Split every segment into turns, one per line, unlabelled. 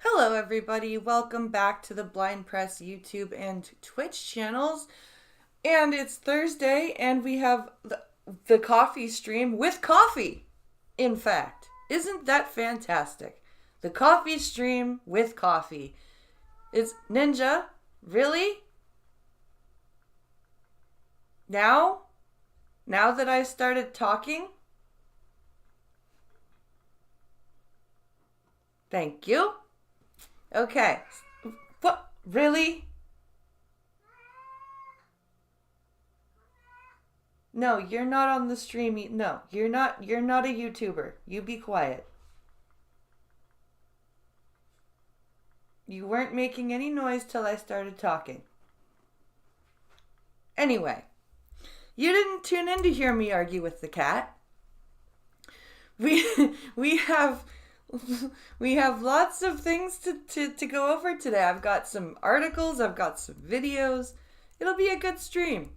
Hello, everybody. Welcome back to the Blind Press YouTube and Twitch channels. And it's Thursday, and we have the coffee stream with coffee. In fact, isn't that fantastic? The coffee stream with coffee. It's Ninja. Really? Now? Now that I started talking? Thank you. Okay. What? Really? No, you're not on the stream. No, you're not. You're not a YouTuber. You be quiet. You weren't making any noise till I started talking. Anyway, you didn't tune in to hear me argue with the cat. We we have we have lots of things to go over today. I've got some articles, I've got some videos. It'll be a good stream.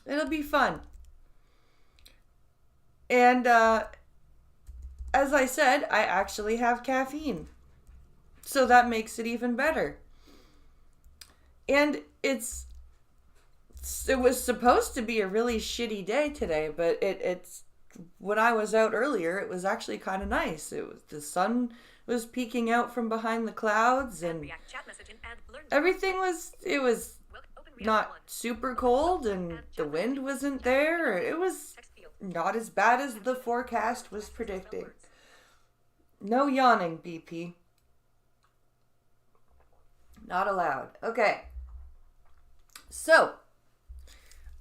It'll be fun. And as I said, I actually have caffeine. So that makes it even better. And it was supposed to be a really shitty day today, but it's when I was out earlier, it was actually kind of nice. The sun was peeking out from behind the clouds, and everything was not super cold, and the wind wasn't there. It was not as bad as the forecast was predicting. No yawning, BP. Not allowed. Okay. So,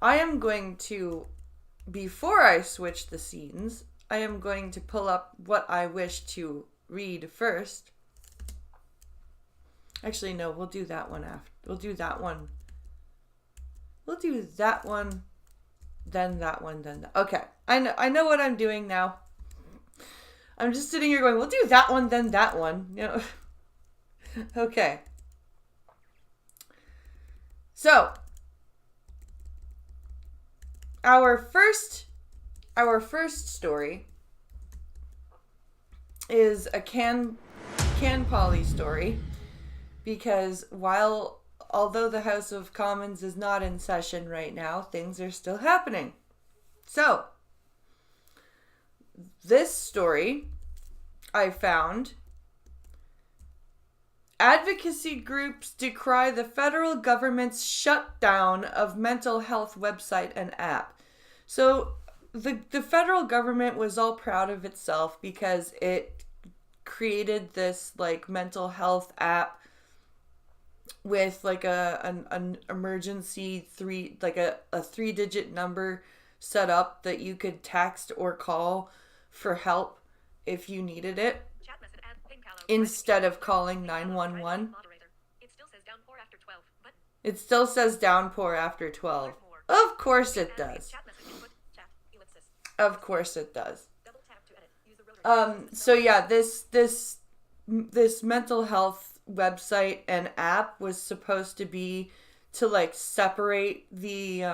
I am going to, before I switch the scenes, I am going to pull up what I wish to read first. Actually, no, we'll do that one after. We'll do that one. We'll do that one, then that one, then that. Okay, I know what I'm doing now. I'm just sitting here going, we'll do that one, then that one. You know. Okay. So, our first story is a Can Polly story, because although the House of Commons is not in session right now, things are still happening. So, this story I found: advocacy groups decry the federal government's shutdown of mental health website and app. So the federal government was all proud of itself because it created this like mental health app with like an emergency a 3-digit number set up that you could text or call for help if you needed it, instead of calling 911. It still says downpour after 12. Of course it does. Of course it does. So yeah, this mental health website and app was supposed to be to like separate the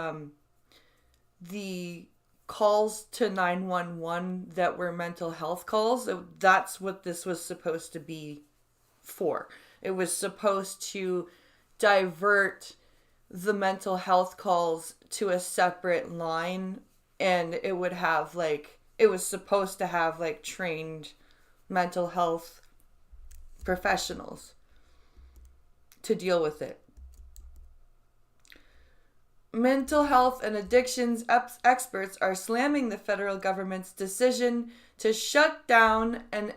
calls to 911 that were mental health calls. That's what this was supposed to be for. It was supposed to divert the mental health calls to a separate line, and it would have like, it was supposed to have like trained mental health professionals to deal with it. Mental health and addictions experts are slamming the federal government's decision to shut down an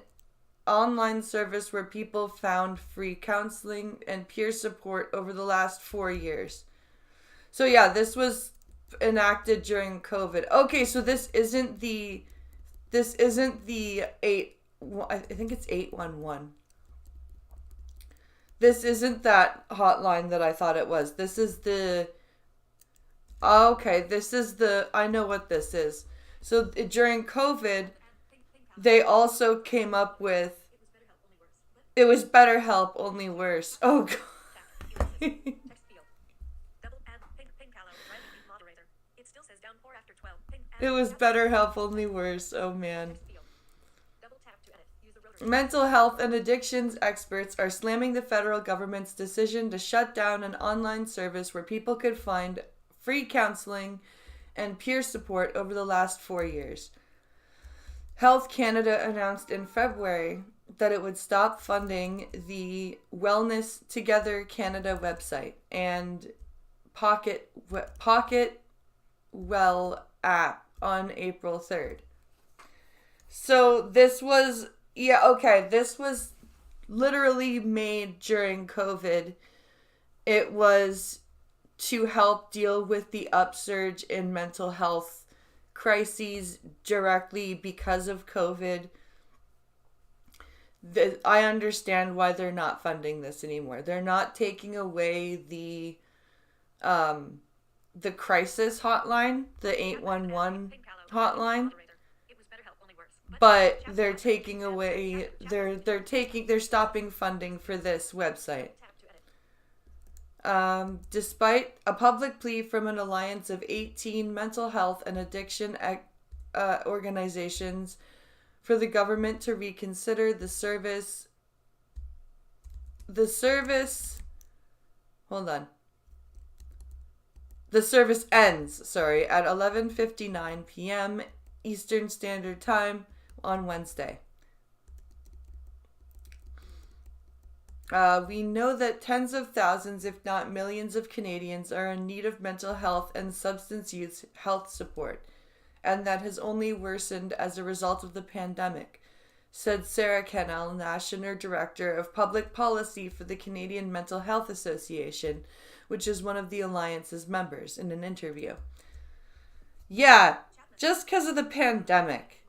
online service where people found free counseling and peer support over the last 4 years. So yeah, this was enacted during COVID. Okay, so this isn't the 8, I think it's 811. This isn't that hotline that I thought it was. This is the... Okay, this is the... I know what this is. So during COVID, they also came up with... It was BetterHelp, only worse. Oh, God. It was BetterHelp, only worse. Oh, man. Mental health and addictions experts are slamming the federal government's decision to shut down an online service where people could find free counseling and peer support over the last 4 years. Health Canada announced in February that it would stop funding the Wellness Together Canada website and Pocket Well app on April 3rd. So this was, this was literally made during COVID. It was to help deal with the upsurge in mental health crises directly because of COVID. I understand why they're not funding this anymore. They're not taking away the crisis hotline, the 811 hotline, but they're taking away, they're stopping funding for this website. Despite a public plea from an alliance of 18 mental health and addiction organizations for the government to reconsider the service, hold on. The service ends, at 11:59 p.m. Eastern Standard Time on Wednesday. We know that tens of thousands, if not millions of Canadians are in need of mental health and substance use health support, and that has only worsened as a result of the pandemic, said Sarah Kennell, National Director of Public Policy for the Canadian Mental Health Association, which is one of the Alliance's members, in an interview. Yeah, just because of the pandemic.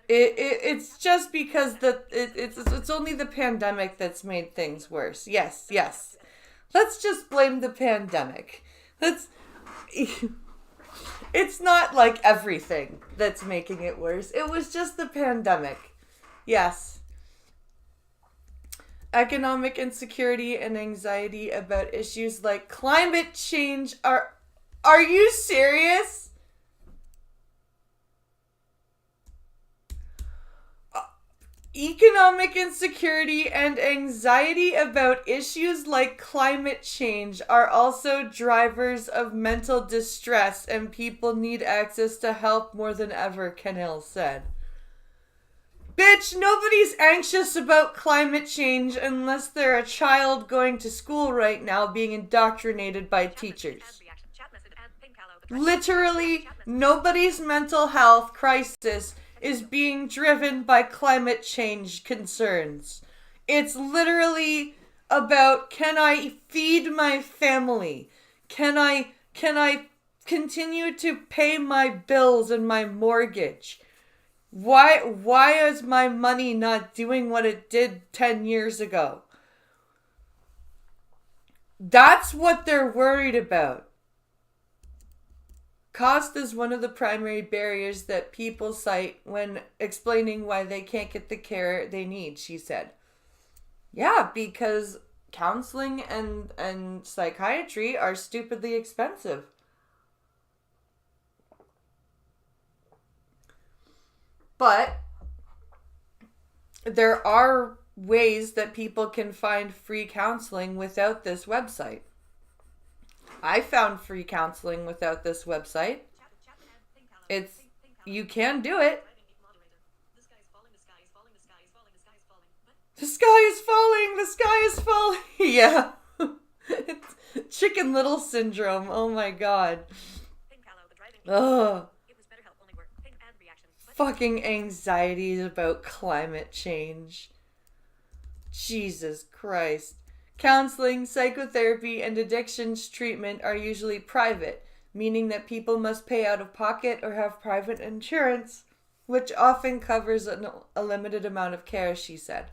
It's just because it's only the pandemic that's made things worse. Yes. Let's just blame the pandemic. It's not like everything that's making it worse. It was just the pandemic. Yes. Economic insecurity and anxiety about issues like climate change are you serious? Economic insecurity and anxiety about issues like climate change are also drivers of mental distress, and people need access to help more than ever, Kennell said. Bitch, nobody's anxious about climate change unless they're a child going to school right now being indoctrinated by teachers. Literally, nobody's mental health crisis is being driven by climate change concerns. It's literally about, can I feed my family? Can I continue to pay my bills and my mortgage? Why is my money not doing what it did 10 years ago? That's what they're worried about. Cost is one of the primary barriers that people cite when explaining why they can't get the care they need, she said. Yeah, because counseling and psychiatry are stupidly expensive. But there are ways that people can find free counseling without this website. I found free counseling without this website. You can do it. The sky is falling. Yeah. It's Chicken Little syndrome. Oh my god. Ugh. Fucking anxieties about climate change. Jesus Christ. Counseling, psychotherapy, and addictions treatment are usually private, meaning that people must pay out of pocket or have private insurance, which often covers a limited amount of care, she said.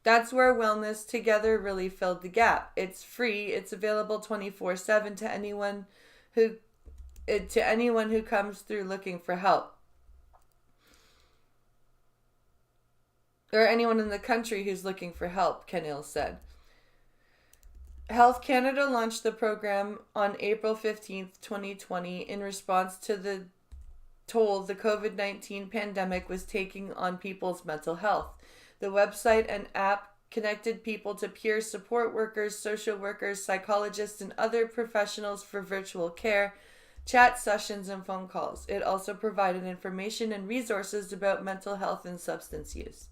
That's where Wellness Together really filled the gap. It's free. It's available 24/7 to anyone who comes through looking for help. Or anyone in the country who's looking for help, Kennell said. Health Canada launched the program on April 15th, 2020 in response to the toll the COVID-19 pandemic was taking on people's mental health. The website and app connected people to peer support workers, social workers, psychologists, and other professionals for virtual care, chat sessions, and phone calls. It also provided information and resources about mental health and substance use.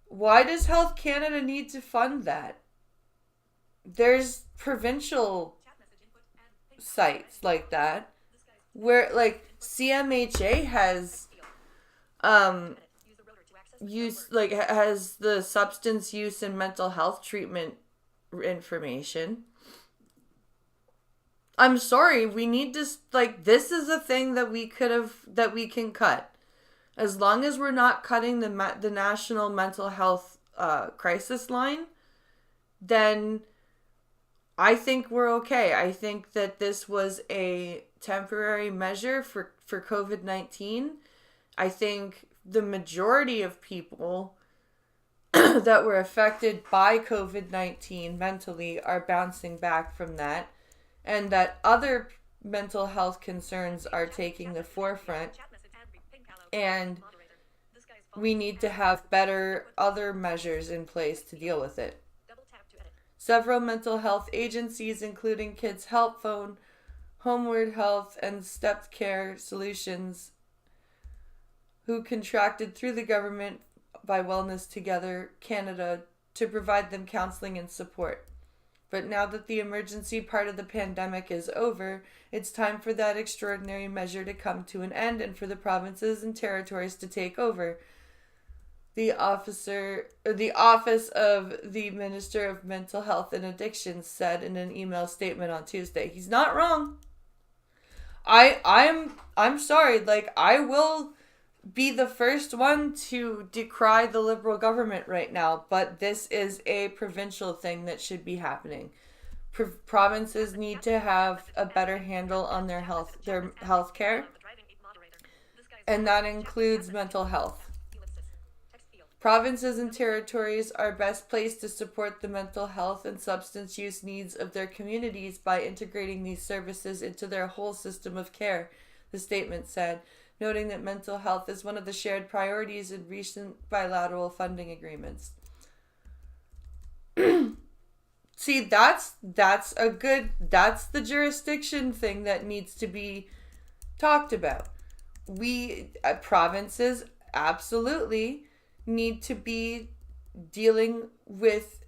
Why does Health Canada need to fund that? There's provincial sites like that where like CMHA has has the substance use and mental health treatment information. I'm sorry, we need to this is a thing that we can cut. As long as we're not cutting the national mental health crisis line, then I think we're okay. I think that this was a temporary measure for COVID-19. I think the majority of people that were affected by COVID-19 mentally are bouncing back from that, and that other mental health concerns are taking the forefront, and we need to have better other measures in place to deal with it. Several mental health agencies, including Kids Help Phone, Homeward Health, and Step Care Solutions, who contracted through the government by Wellness Together Canada to provide them counseling and support. But now that the emergency part of the pandemic is over, it's time for that extraordinary measure to come to an end and for the provinces and territories to take over. The Office of the Minister of Mental Health and Addictions said in an email statement on Tuesday. He's not wrong. I'm sorry, like, I will be the first one to decry the Liberal government right now, but this is a provincial thing that should be happening. Provinces need to have a better handle on their health care, and that includes mental health. Provinces and territories are best placed to support the mental health and substance use needs of their communities by integrating these services into their whole system of care, the statement said, noting that mental health is one of the shared priorities in recent bilateral funding agreements. See, that's the jurisdiction thing that needs to be talked about. We, provinces, absolutely need to be dealing with,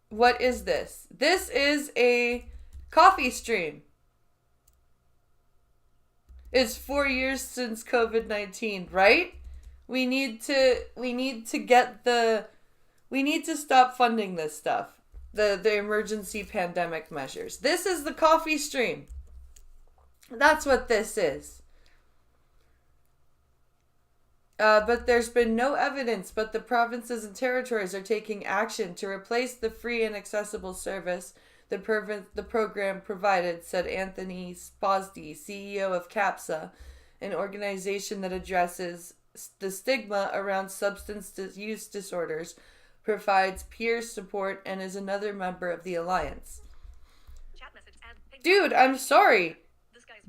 what is this? This is a Coffeestream. It's 4 years since COVID-19, right? We need to stop funding this stuff. The emergency pandemic measures. This is the Coffeestream. That's what this is. But there's been no evidence, but the provinces and territories are taking action to replace the free and accessible service the program provided, said Anthony Spasdi, CEO of CAPSA, an organization that addresses the stigma around substance use disorders, provides peer support, and is another member of the alliance. Dude, I'm sorry.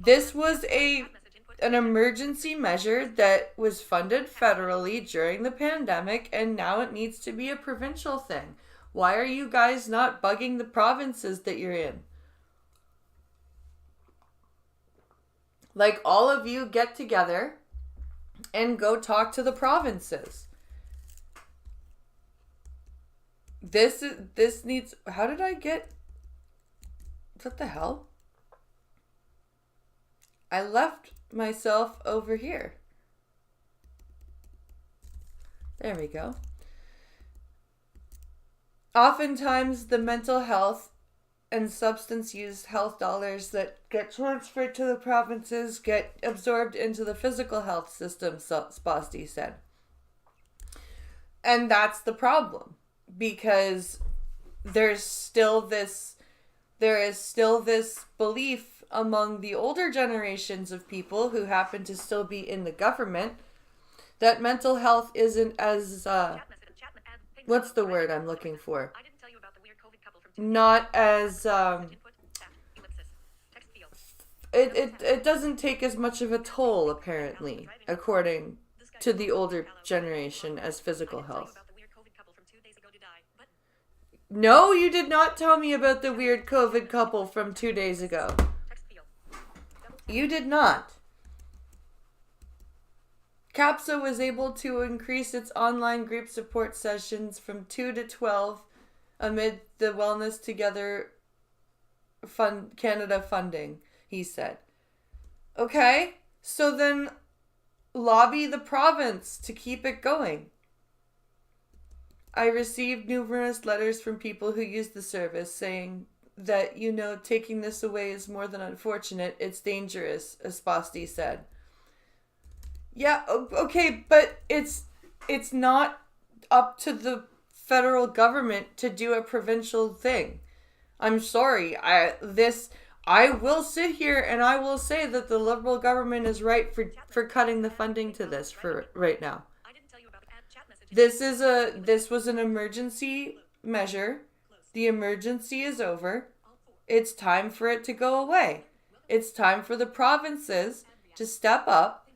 This was an emergency measure that was funded federally during the pandemic, and now it needs to be a provincial thing. Why are you guys not bugging the provinces that you're in? Like, all of you get together and go talk to the provinces. This needs... How did I get... What the hell? I left myself over here. There we go. Oftentimes, the mental health and substance use health dollars that get transferred to the provinces get absorbed into the physical health system, Spasti said. And that's the problem, because there is still this belief among the older generations of people who happen to still be in the government that mental health isn't as what's the word I'm looking for? Not as it doesn't take as much of a toll, apparently, according to the older generation, as physical health. No, you did not tell me about the weird COVID couple from 2 days ago. You did not. CAPSA was able to increase its online group support sessions from 2 to 12 amid the Wellness Together Canada funding, he said. Okay, so then lobby the province to keep it going. I received numerous letters from people who use the service saying that, taking this away is more than unfortunate. It's dangerous, Espasti said. Yeah, okay, but it's not up to the federal government to do a provincial thing. I'm sorry. I will sit here and I will say that the Liberal government is right for cutting the funding to this for right now. This was an emergency measure. The emergency is over. It's time for it to go away. It's time for the provinces to step up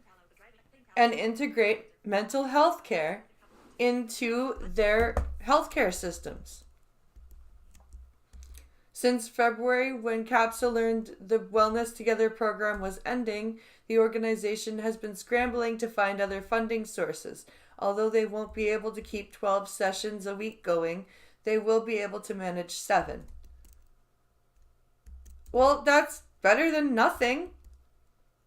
and integrate mental health care into their healthcare systems. Since February, when CAPSA learned the Wellness Together program was ending, the organization has been scrambling to find other funding sources. Although they won't be able to keep 12 sessions a week going, they will be able to manage 7. Well, that's better than nothing.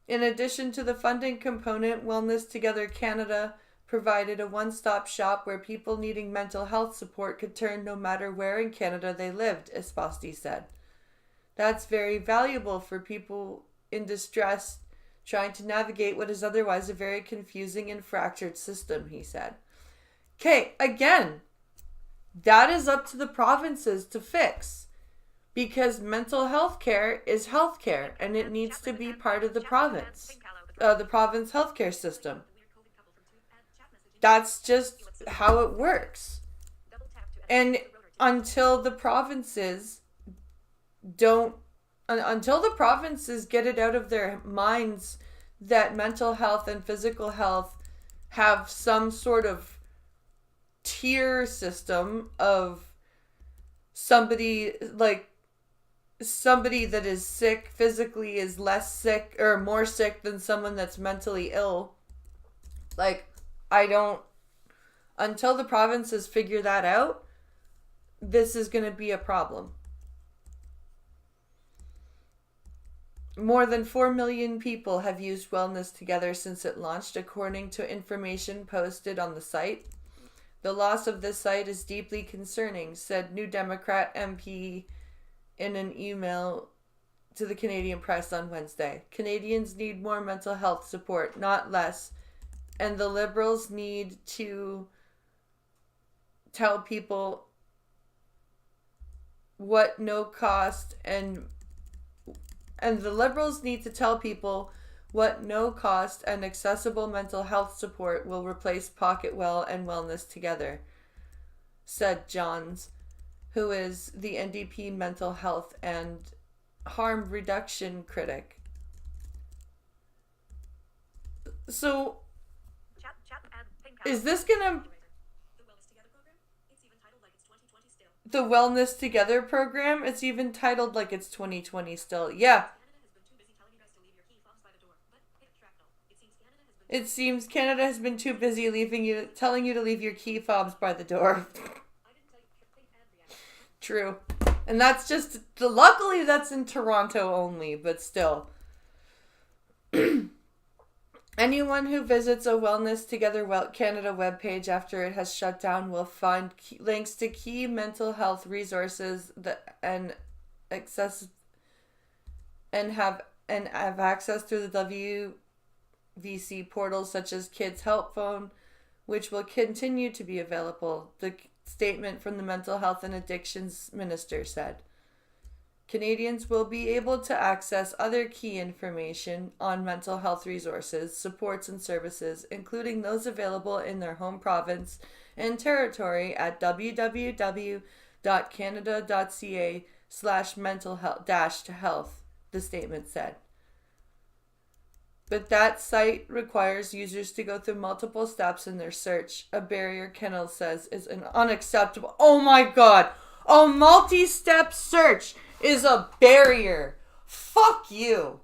In addition to the funding component, Wellness Together Canada provided a one-stop shop where people needing mental health support could turn no matter where in Canada they lived, Esposti said. That's very valuable for people in distress trying to navigate what is otherwise a very confusing and fractured system, he said. Okay, again, that is up to the provinces to fix, because mental health care is health care and it needs to be part of the province healthcare system. That's just how it works. And until the provinces get it out of their minds that mental health and physical health have some sort of tier system of somebody that is sick physically is less sick or more sick than someone that's mentally ill. Until the provinces figure that out, this is going to be a problem. More than 4 million people have used Wellness Together since it launched, according to information posted on the site. The loss of this site is deeply concerning, said New Democrat MP in an email to the Canadian press on Wednesday. Canadians need more mental health support, not less. And the Liberals need to tell people what no cost and accessible mental health support will replace Pocket Well and Wellness Together, said Johns, who is the NDP mental health and harm reduction critic. So, is this gonna... The Wellness Together program, it's even titled like it's 2020 still. Yeah. It seems Canada has been too busy telling you to leave your key fobs by the door. True. And that's just... Luckily, that's in Toronto only, but still. Anyone who visits a Wellness Together Canada webpage after it has shut down will find links to key mental health resources and have access through the WVC portals such as Kids Help Phone, which will continue to be available, the statement from the Mental Health and Addictions Minister said. Canadians will be able to access other key information on mental health resources, supports and services, including those available in their home province and territory at www.canada.ca/mental-health, the statement said. But that site requires users to go through multiple steps in their search, a barrier Kennel says is unacceptable. Oh my God! A multi-step search is a barrier. Fuck you.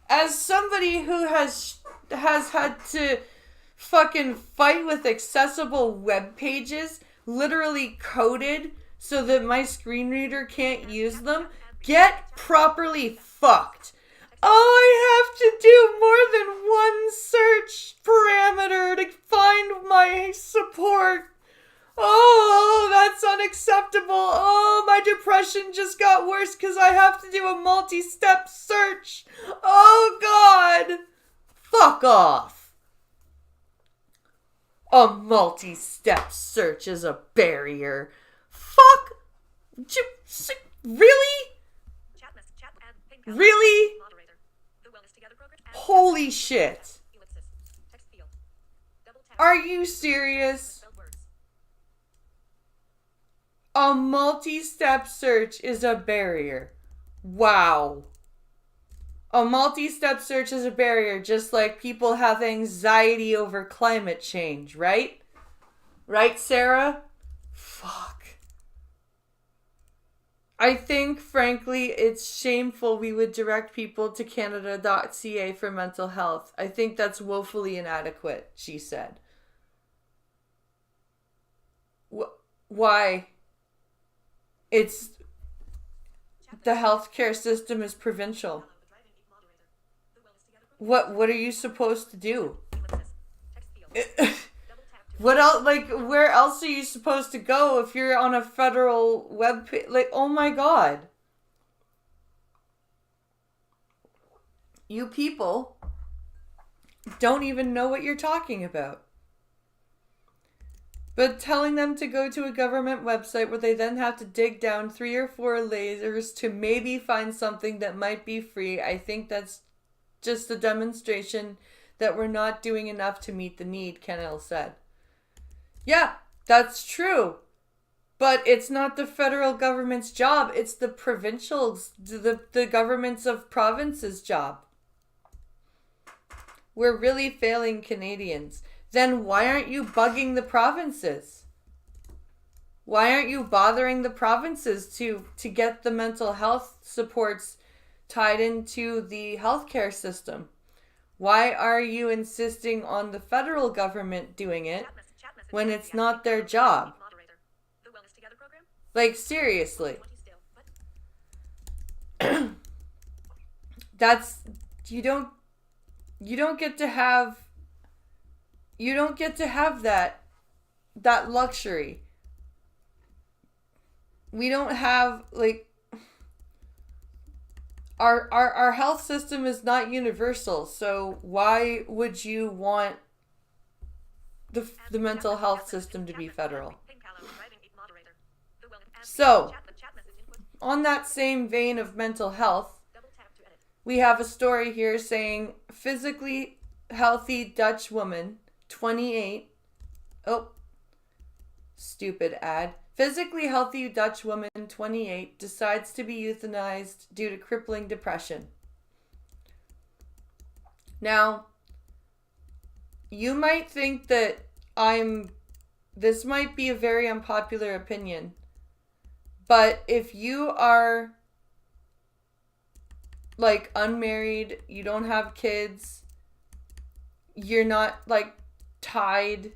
As somebody who has had to fucking fight with accessible web pages, literally coded so that my screen reader can't use them, get properly fucked. Oh, I have to do more than one search parameter to find my support. Oh, that's unacceptable. Oh, my depression just got worse because I have to do a multi-step search. Oh, God. Fuck off. A multi-step search is a barrier. Fuck. Really? Really? Holy shit. Are you serious? A multi-step search is a barrier. Wow. A multi-step search is a barrier, just like people have anxiety over climate change, right? Right, Sarah? Fuck. I think, frankly, it's shameful we would direct people to Canada.ca for mental health. I think that's woefully inadequate, she said. Why? It's... The healthcare system is provincial. What are you supposed to do? What else? Like, where else are you supposed to go if you're on a federal web page? Like, oh my god. You people don't even know what you're talking about. But telling them to go to a government website where they then have to dig down 3 or 4 layers to maybe find something that might be free, I think that's just a demonstration that we're not doing enough to meet the need, Kennel said. Yeah, that's true. But it's not the federal government's job. It's the provincials, the governments of provinces' job. We're really failing Canadians. Then why aren't you bugging the provinces? Why aren't you bothering the provinces to get the mental health supports tied into the healthcare system? Why are you insisting on the federal government doing it when it's not their job? Like, seriously. That's... You don't get to have that luxury. We don't have, like, our health system is not universal, so why would you want the mental health system to be federal? So, on that same vein of mental health, we have a story here saying physically healthy Dutch woman, 28. Oh, stupid ad. Physically healthy Dutch woman, 28, decides to be euthanized due to crippling depression. Now, you might think that this might be a very unpopular opinion, but if you are, like, unmarried, you don't have kids, you're not, like, tied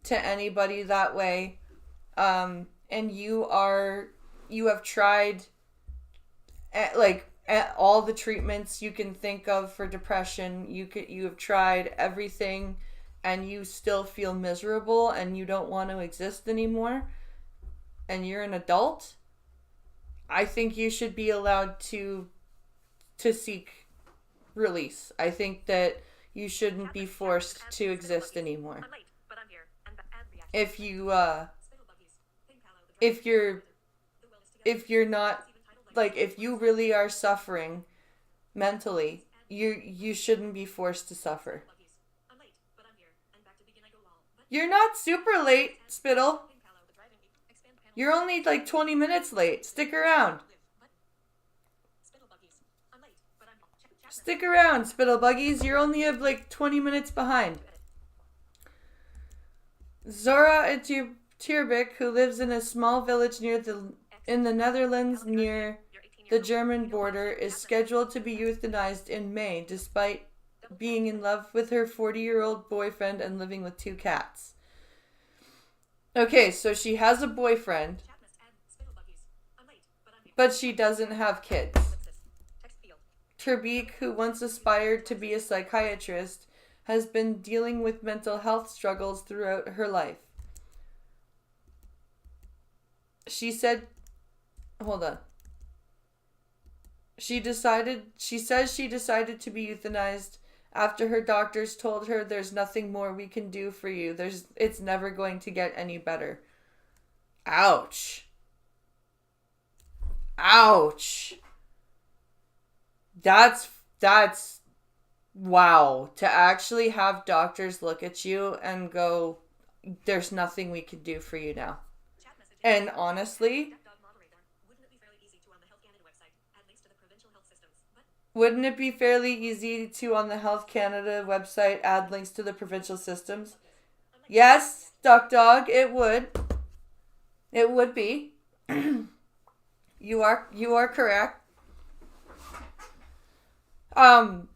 to anybody that way, and you have tried all the treatments you can think of for depression, you have tried everything, and you still feel miserable and you don't want to exist anymore, and you're an adult, I think you should be allowed to seek release. I think that you shouldn't be forced to exist anymore. If you're not, like, if you really are suffering mentally, you shouldn't be forced to suffer. You're not super late, Spittle. You're only like 20 minutes late. Stick around. Stick around, Spittlebuggies. You're only like 20 minutes behind. Zora Tierbik, who lives in a small village in the Netherlands near the German border, is scheduled to be euthanized in May, despite being in love with her 40-year-old boyfriend and living with 2 cats. Okay, so she has a boyfriend, but she doesn't have kids. Tierbik, who once aspired to be a psychiatrist, has been dealing with mental health struggles throughout her life. She says she decided to be euthanized after her doctors told her there's nothing more we can do for you. It's never going to get any better. Ouch. Ouch. That's wow. To actually have doctors look at you and go, there's nothing we can do for you now. And honestly, wouldn't it be fairly easy to, on the Health Canada website, add links to the provincial systems? Yes, Duck Dog, it would. It would be. You are correct. Um,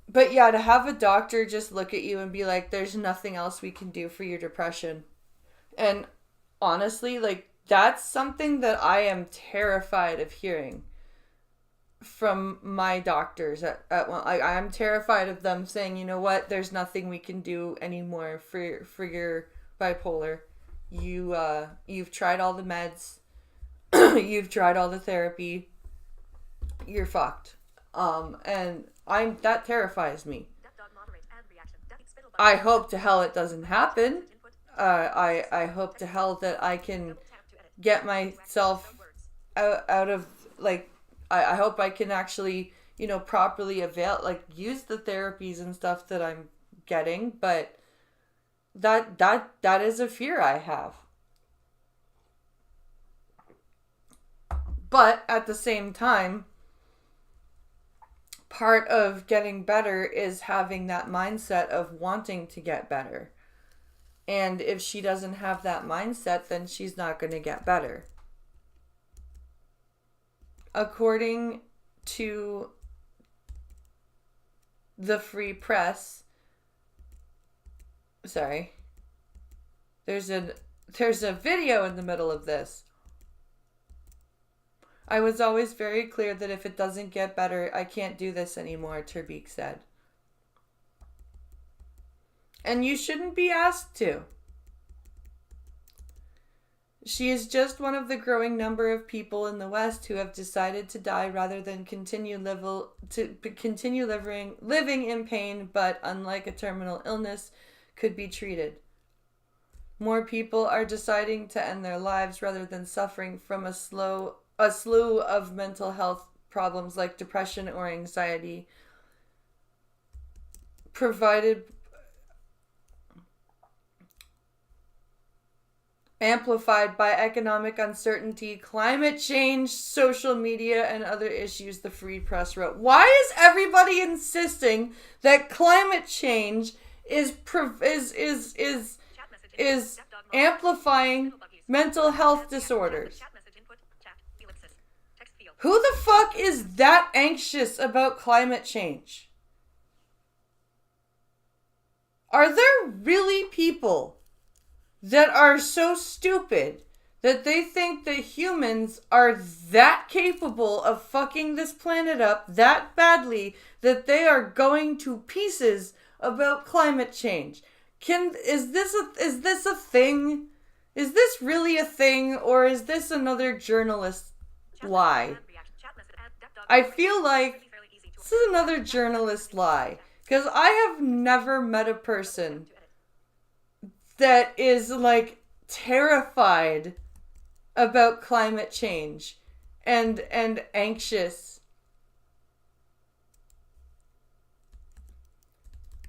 but yeah, to have a doctor just look at you and be like, "There's nothing else we can do for your depression," and honestly, like that's something that I am terrified of hearing from my doctors at one. I'm terrified of them saying, "You know what? There's nothing we can do anymore for your bipolar. You've tried all the meds, you've tried all the therapy, you're fucked." And I'm that terrifies me. I hope to hell it doesn't happen. I hope to hell that I can get myself out of like I hope I can actually, properly use the therapies and stuff that I'm getting, but that is a fear I have. But at the same time, part of getting better is having that mindset of wanting to get better. And if she doesn't have that mindset, then she's not going to get better. According to the Free Press, sorry, there's a video in the middle of this. "I was always very clear that if it doesn't get better, I can't do this anymore," Terbeek said. And you shouldn't be asked to. "She is just one of the growing number of people in the West who have decided to die rather than continue living in pain, but unlike a terminal illness, could be treated. More people are deciding to end their lives rather than suffering from a slew of mental health problems like depression or anxiety, amplified by economic uncertainty, climate change, social media, and other issues," the Free Press wrote. Why is everybody insisting that climate change is amplifying mental health disorders? Who the fuck is that anxious about climate change? Are there really people that are so stupid that they think that humans are that capable of fucking this planet up that badly that they are going to pieces about climate change? Is this a thing? Is this really a thing, or is this another journalist lie? I feel like this is another journalist lie, because I have never met a person that is like terrified about climate change and anxious.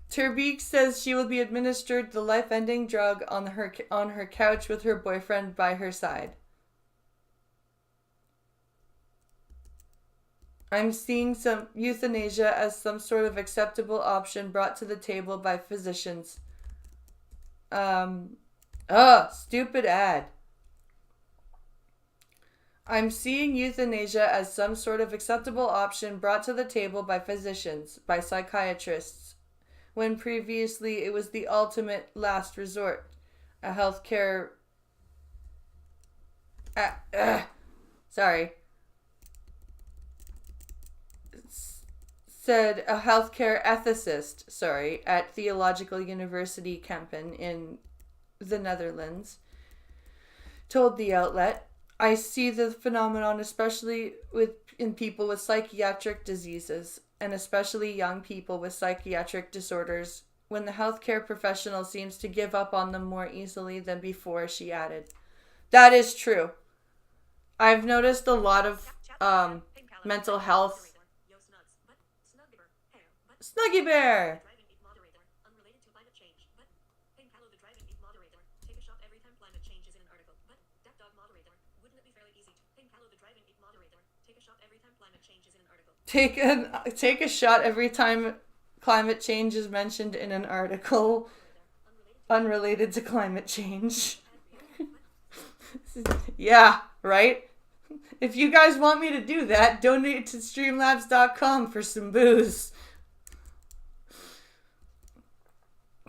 Terbeek says she will be administered the life-ending drug on her couch with her boyfriend by her side. "I'm seeing some euthanasia as some sort of acceptable option brought to the table by physicians." Stupid ad. "I'm seeing euthanasia as some sort of acceptable option brought to the table by physicians, by psychiatrists, when previously it was the ultimate last resort. A healthcare... said a healthcare ethicist, at Theological University Kempen in the Netherlands, told the outlet. "I see the phenomenon especially in people with psychiatric diseases, and especially young people with psychiatric disorders, when the healthcare professional seems to give up on them more easily than before," she added. That is true. I've noticed a lot of mental health... Snuggy Bear! Take a shot every time climate change is mentioned in an article unrelated to climate change. Yeah, right? If you guys want me to do that, donate to streamlabs.com for some booze.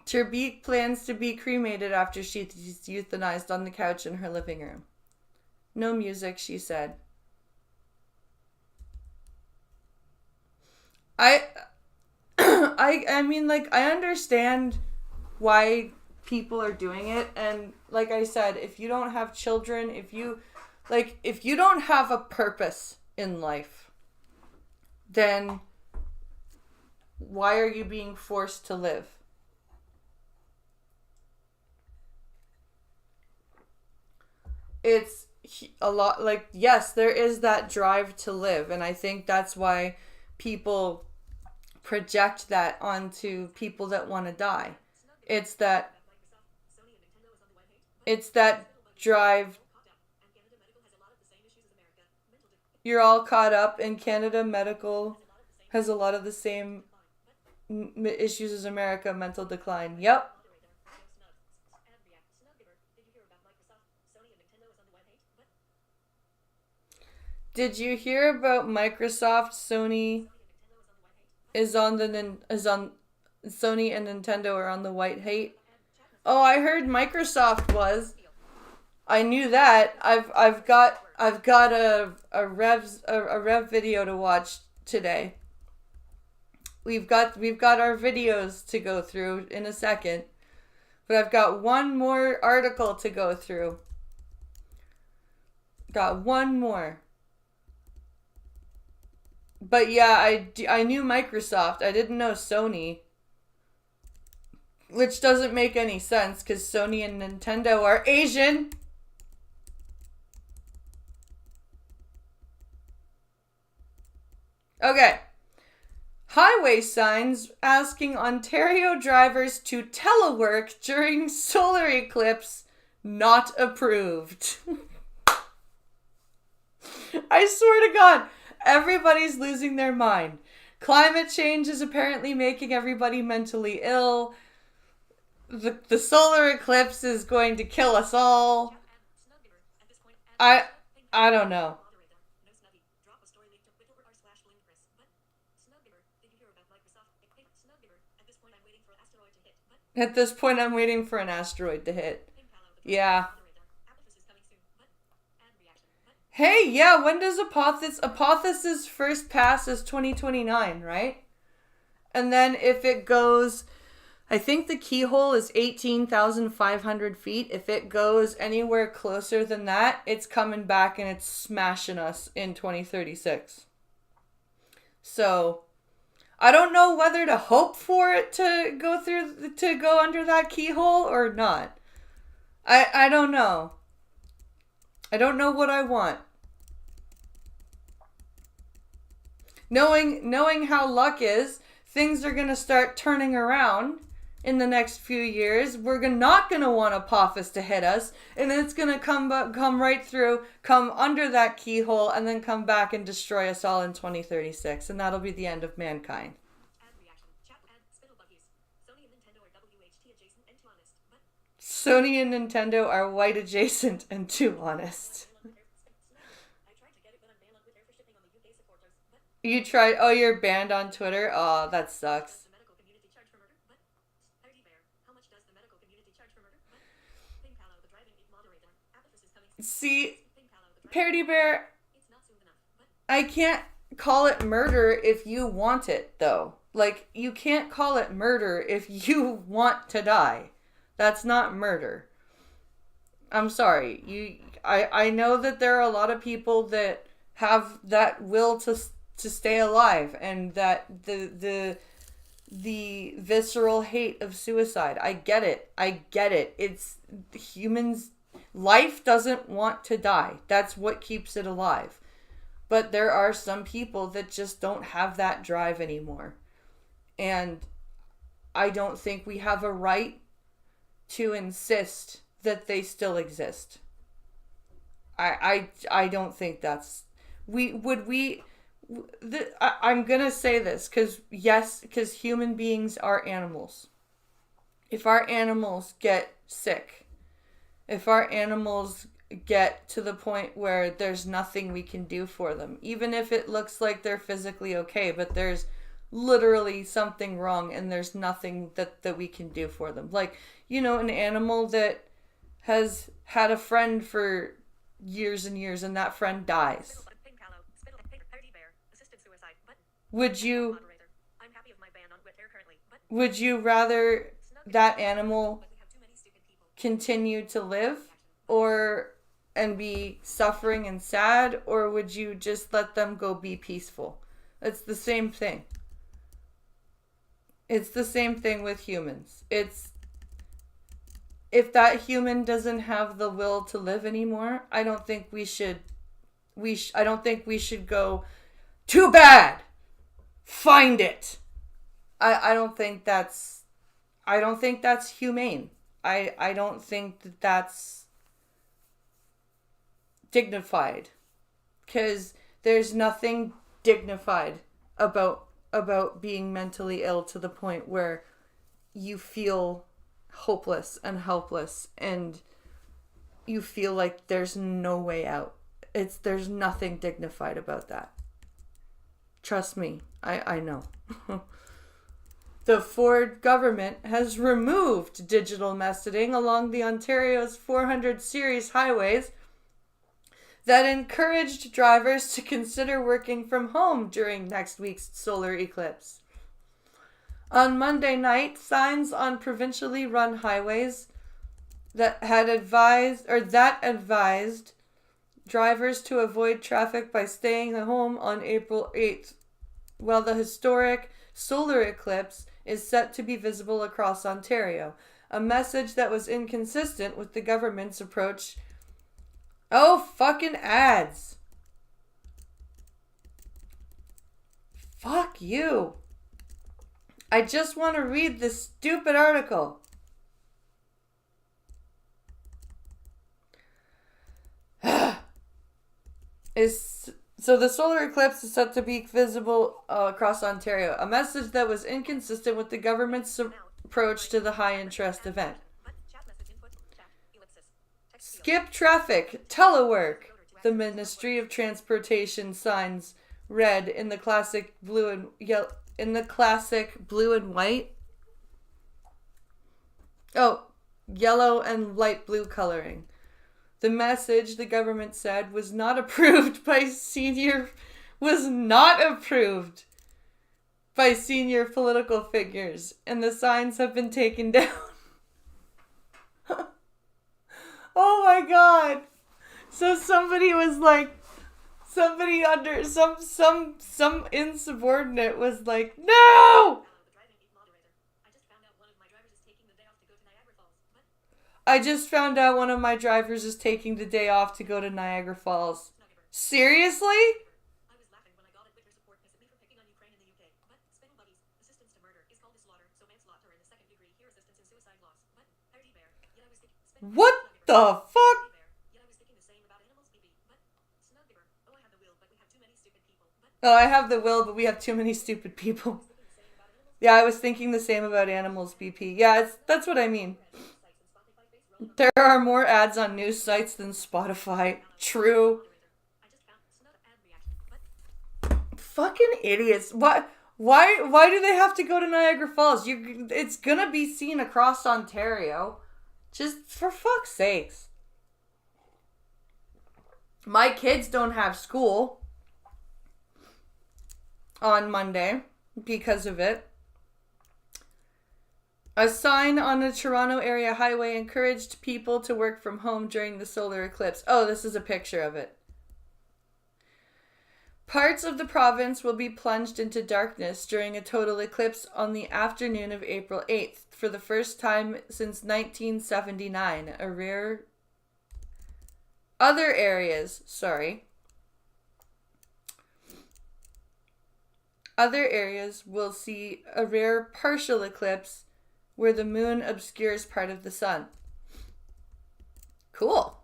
Terbeek plans to be cremated after she's euthanized on the couch in her living room. No music, she said. I I mean, like, I understand why people are doing it, and like I said, if you don't have children, if you don't have a purpose in life, then why are you being forced to live? It's a lot, like, yes, there is that drive to live, and I think that's why people project that onto people that want to die. It's that it's that drive. You're all caught up, and Canada Medical has a lot of the same issues as America, mental decline. Yep. Did you hear about Microsoft? Sony and Nintendo are on the white hate. Oh, I heard Microsoft was. I knew that. I've got a rev video to watch today. We've got our videos to go through in a second. But I've got one more article to go through. Got one more. But yeah, I knew Microsoft. I didn't know Sony. Which doesn't make any sense because Sony and Nintendo are Asian. Okay. Highway signs asking Ontario drivers to telework during solar eclipse not approved. I swear to God, everybody's losing their mind. Climate change is apparently making everybody mentally ill. The solar eclipse is going to kill us all. I don't know. At this point, I'm waiting for an asteroid to hit. Yeah. Hey, yeah, when does Apophis' first pass is 2029, right? And then if it goes, I think the keyhole is 18,500 feet. If it goes anywhere closer than that, it's coming back and it's smashing us in 2036. So, I don't know whether to hope for it to go under that keyhole or not. I don't know. I don't know what I want. Knowing how luck is, things are going to start turning around in the next few years. We're not going to want Apophis to hit us, and it's going to come right through, come under that keyhole, and then come back and destroy us all in 2036, and that'll be the end of mankind. Sony and Nintendo are white adjacent and too honest. You tried? Oh, you're banned on Twitter? Oh, that sucks. See, Parody Bear, I can't call it murder if you want it, though. Like, you can't call it murder if you want to die. That's not murder. I'm sorry. I know that there are a lot of people that have that will to stay alive, and that the visceral hate of suicide. I get it. It's humans. Life doesn't want to die. That's what keeps it alive. But there are some people that just don't have that drive anymore. And I don't think we have a right to insist that they still exist. I don't think that's... I'm gonna say this because human beings are animals. If our animals get sick, if our animals get to the point where there's nothing we can do for them, even if it looks like they're physically okay, but there's literally something wrong and there's nothing that we can do for them. Like, you know, an animal that has had a friend for years and years and that friend dies. Would you rather that animal continue to live or and be suffering and sad, or would you just let them go be peaceful? It's the same thing. It's the same thing with humans. It's if that human doesn't have the will to live anymore, I don't think we should I don't think we should go, too bad, find it. I don't think that's humane. I don't think that's dignified, because there's nothing dignified about being mentally ill to the point where you feel hopeless and helpless and you feel like there's no way out. There's nothing dignified about that. Trust me, I know. The Ford government has removed digital messaging along the Ontario's 400 series highways that encouraged drivers to consider working from home during next week's solar eclipse. On Monday night, signs on provincially run highways that advised drivers to avoid traffic by staying home on April 8th, while the historic solar eclipse is set to be visible across Ontario, a message that was inconsistent with the government's approach. Oh, fucking ads. Fuck you. I just want to read this stupid article. So the solar eclipse is set to be visible across Ontario, a message that was inconsistent with the government's approach to the high-interest event. Skip traffic, telework, the Ministry of Transportation signs read in the classic blue and white. Oh, yellow and light blue coloring. The message, the government said, was not approved by senior political figures, and the signs have been taken down. Oh my god. So somebody was like, somebody under some insubordinate was like, no! I just found out one of my drivers is taking the day off to go to Niagara Falls. Seriously? What the fuck? Oh, I have the will, but we have too many stupid people. Yeah, I was thinking the same about animals, BP. Yeah, that's what I mean. There are more ads on news sites than Spotify. True. Fucking idiots. Why do they have to go to Niagara Falls? It's gonna be seen across Ontario. Just for fuck's sakes. My kids don't have school on Monday because of it. A sign on a Toronto area highway encouraged people to work from home during the solar eclipse. Oh, this is a picture of it. Parts of the province will be plunged into darkness during a total eclipse on the afternoon of April 8th for the first time since 1979. Other areas will see a rare partial eclipse where the moon obscures part of the sun. Cool.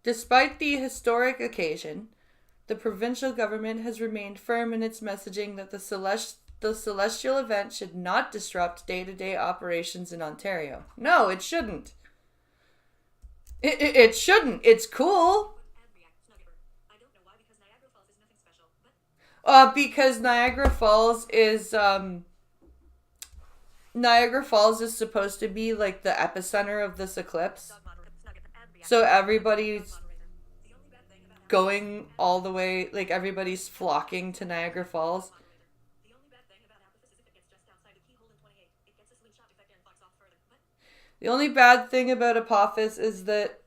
Despite the historic occasion, the provincial government has remained firm in its messaging that the celestial event should not disrupt day-to-day operations in Ontario. No, it shouldn't. It shouldn't. It's cool. Because Niagara Falls is supposed to be like the epicenter of this eclipse. So everybody's going all the way, like everybody's flocking to Niagara Falls. The only bad thing about Apophis is that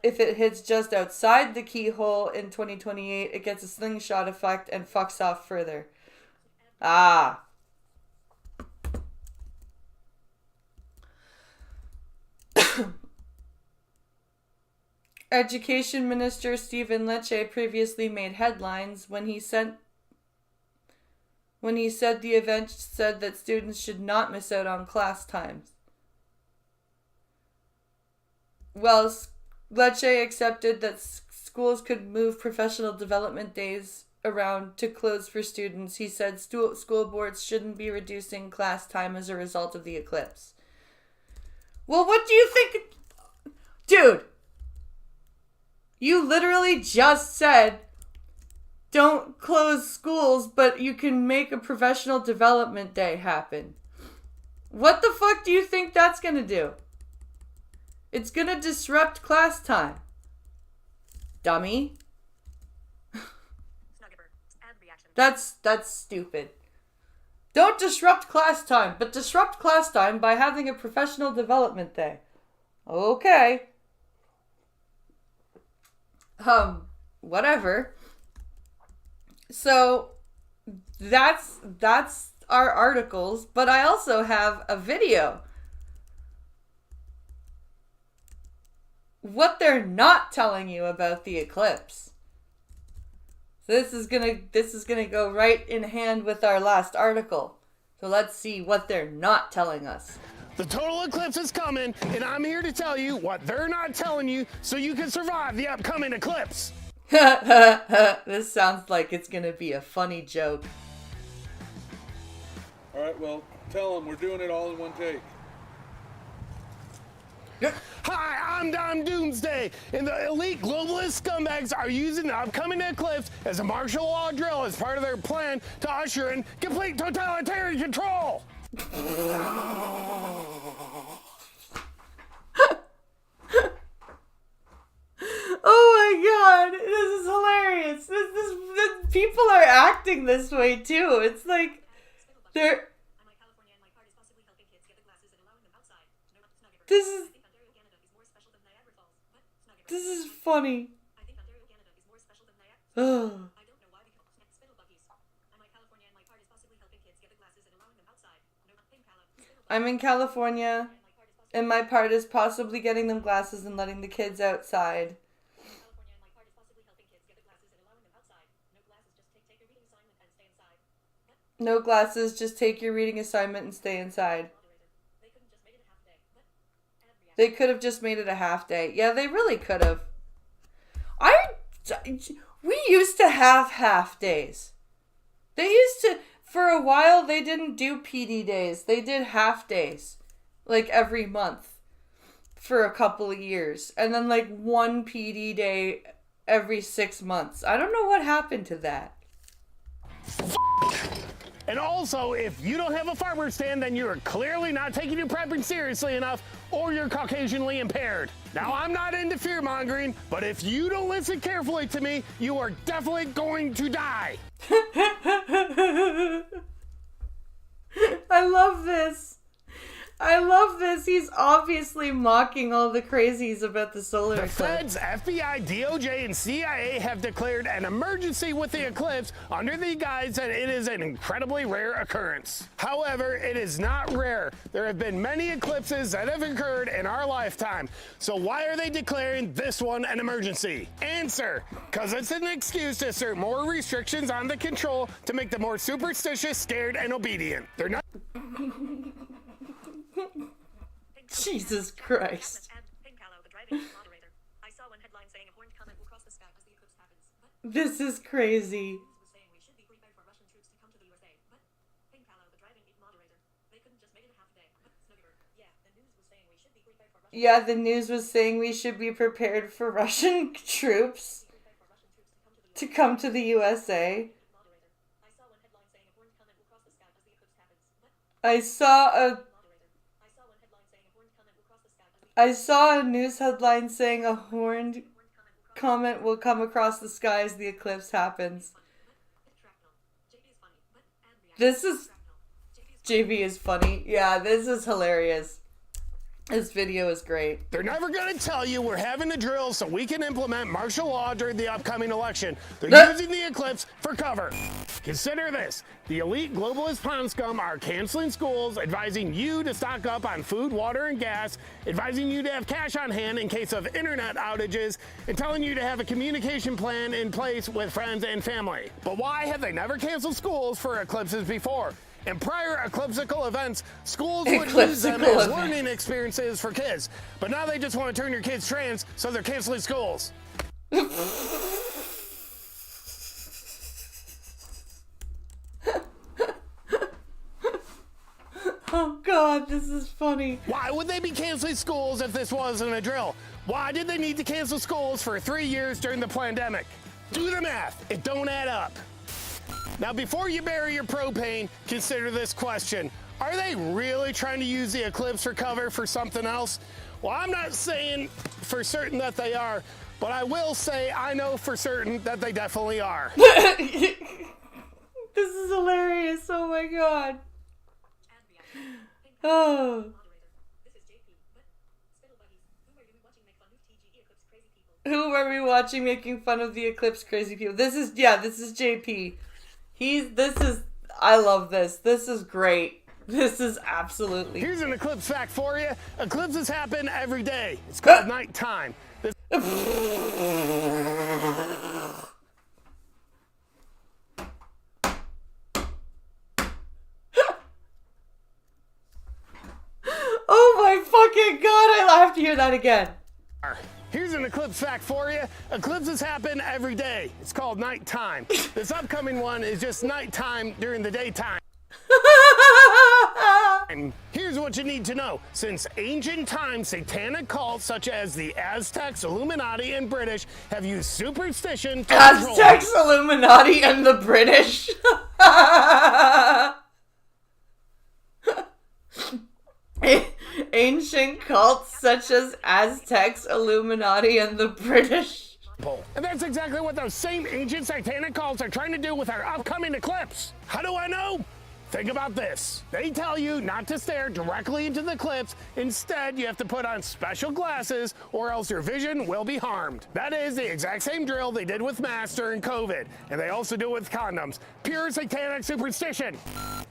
if it hits just outside the keyhole in 2028, it gets a slingshot effect and fucks off further. Ah. Education Minister Stephen Lecce previously made headlines when he said the event said that students should not miss out on class times. Well, Lecce accepted that schools could move professional development days around to close for students. He said school boards shouldn't be reducing class time as a result of the eclipse. Well, what do you think? Dude, you literally just said don't close schools, but you can make a professional development day happen. What the fuck do you think that's gonna do? It's gonna disrupt class time. Dummy. That's stupid. Don't disrupt class time, but disrupt class time by having a professional development day. Okay. Whatever. So that's our articles, but I also have a video. What they're not telling you about the eclipse. This is gonna go right in hand with our last article. So let's see what they're not telling us.
The total eclipse is coming, and I'm here to tell you what they're not telling you so you can survive the upcoming eclipse.
This sounds like it's gonna be a funny joke.
Alright, well, tell them we're doing it all in one take.
Hi, I'm Doomsday, and the elite globalist scumbags are using the upcoming eclipse as a martial law drill as part of their plan to usher in complete totalitarian control.
Oh my god, this is hilarious. This people are acting this way too. It's like they're This is funny. Oh. I'm in California, and my part is possibly getting them glasses and letting the kids outside. No glasses, just take your reading assignment and stay inside. They could have just made it a half day. Yeah, they really could have. We used to have half days. They used to, for a while, they didn't do PD days. They did half days, like every month for a couple of years. And then like one PD day every 6 months. I don't know what happened to that.
And also, if you don't have a farmer stand, then you're clearly not taking your prepping seriously enough, or you're Caucasianly impaired. Now, I'm not into fear-mongering, but if you don't listen carefully to me, you are definitely going to die.
I love this. I love this. He's obviously mocking all the crazies about the solar eclipse.
The feds, FBI, DOJ, and CIA have declared an emergency with the eclipse under the guise that it is an incredibly rare occurrence. However, it is not rare. There have been many eclipses that have occurred in our lifetime. So why are they declaring this one an emergency? Answer: because it's an excuse to assert more restrictions on the control to make them more superstitious, scared, and obedient. They're not...
Jesus Christ. This is crazy. Yeah, the news was saying we should be prepared for Russian troops to come to the USA. I saw a news headline saying a horned comet will come across the sky as the eclipse happens. JB is funny. Yeah, this is hilarious. This video is great.
They're never going to tell you we're having a drill so we can implement martial law during the upcoming election. They're using the eclipse for cover. Consider this. The elite globalist pond scum are canceling schools, advising you to stock up on food, water, and gas, advising you to have cash on hand in case of internet outages, and telling you to have a communication plan in place with friends and family. But why have they never canceled schools for eclipses before? In prior eclipsical events, schools would use them as learning experiences for kids. But now they just want to turn your kids trans, so they're canceling schools.
Oh God, this is funny.
Why would they be canceling schools if this wasn't a drill? Why did they need to cancel schools for 3 years during the pandemic? Do the math. It don't add up. Now, before you bury your propane, consider this question. Are they really trying to use the eclipse for cover for something else? Well, I'm not saying for certain that they are, but I will say I know for certain that they definitely are.
This is hilarious. Oh my God. Oh. Who are we watching making fun of the eclipse crazy people? This is JP. I love this. This is great. This is absolutely.
Here's an eclipse fact for you. Eclipses happen every day. It's called nighttime.
Oh my fucking God, I have to hear that again.
Here's an eclipse fact for you. Eclipses happen every day. It's called nighttime. This upcoming one is just nighttime during the daytime. And here's what you need to know. Since ancient times, satanic cults such as the Aztecs, Illuminati, and British have used superstition to
Aztecs, Illuminati, and the British. Ancient cults such as Aztecs, Illuminati, and the British.
And that's exactly what those same ancient satanic cults are trying to do with our upcoming eclipse. How do I know? Think about this. They tell you not to stare directly into the eclipse. Instead, you have to put on special glasses or else your vision will be harmed. That is the exact same drill they did with masks during COVID. And they also do it with condoms. Pure satanic superstition.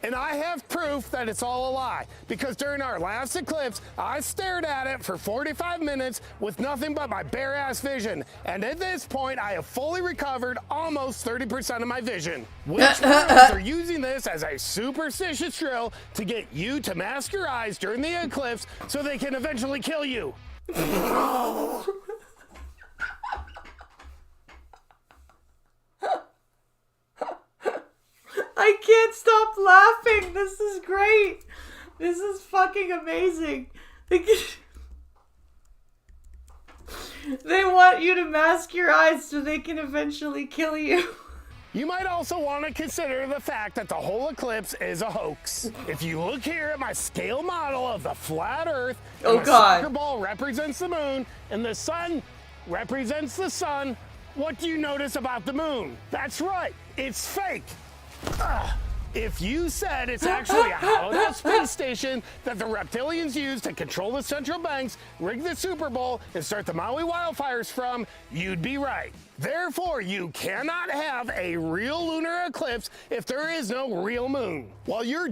And I have proof that it's all a lie. Because during our last eclipse, I stared at it for 45 minutes with nothing but my bare ass vision. And at this point, I have fully recovered almost 30% of my vision. Which proves they're using this as a superstitious drill to get you to mask your eyes during the eclipse so they can eventually kill you.
I can't stop laughing. This is great. This is fucking amazing. They want you to mask your eyes so they can eventually kill you.
You might also want to consider the fact that the whole eclipse is a hoax. If you look here at my scale model of the flat Earth, and the soccer ball represents the moon, and the sun represents the sun, what do you notice about the moon? That's right, it's fake. If you said it's actually a hollowed-out space station that the reptilians use to control the central banks, rig the Super Bowl, and start the Maui wildfires from, you'd be right. Therefore, you cannot have a real lunar eclipse if there is no real moon. While your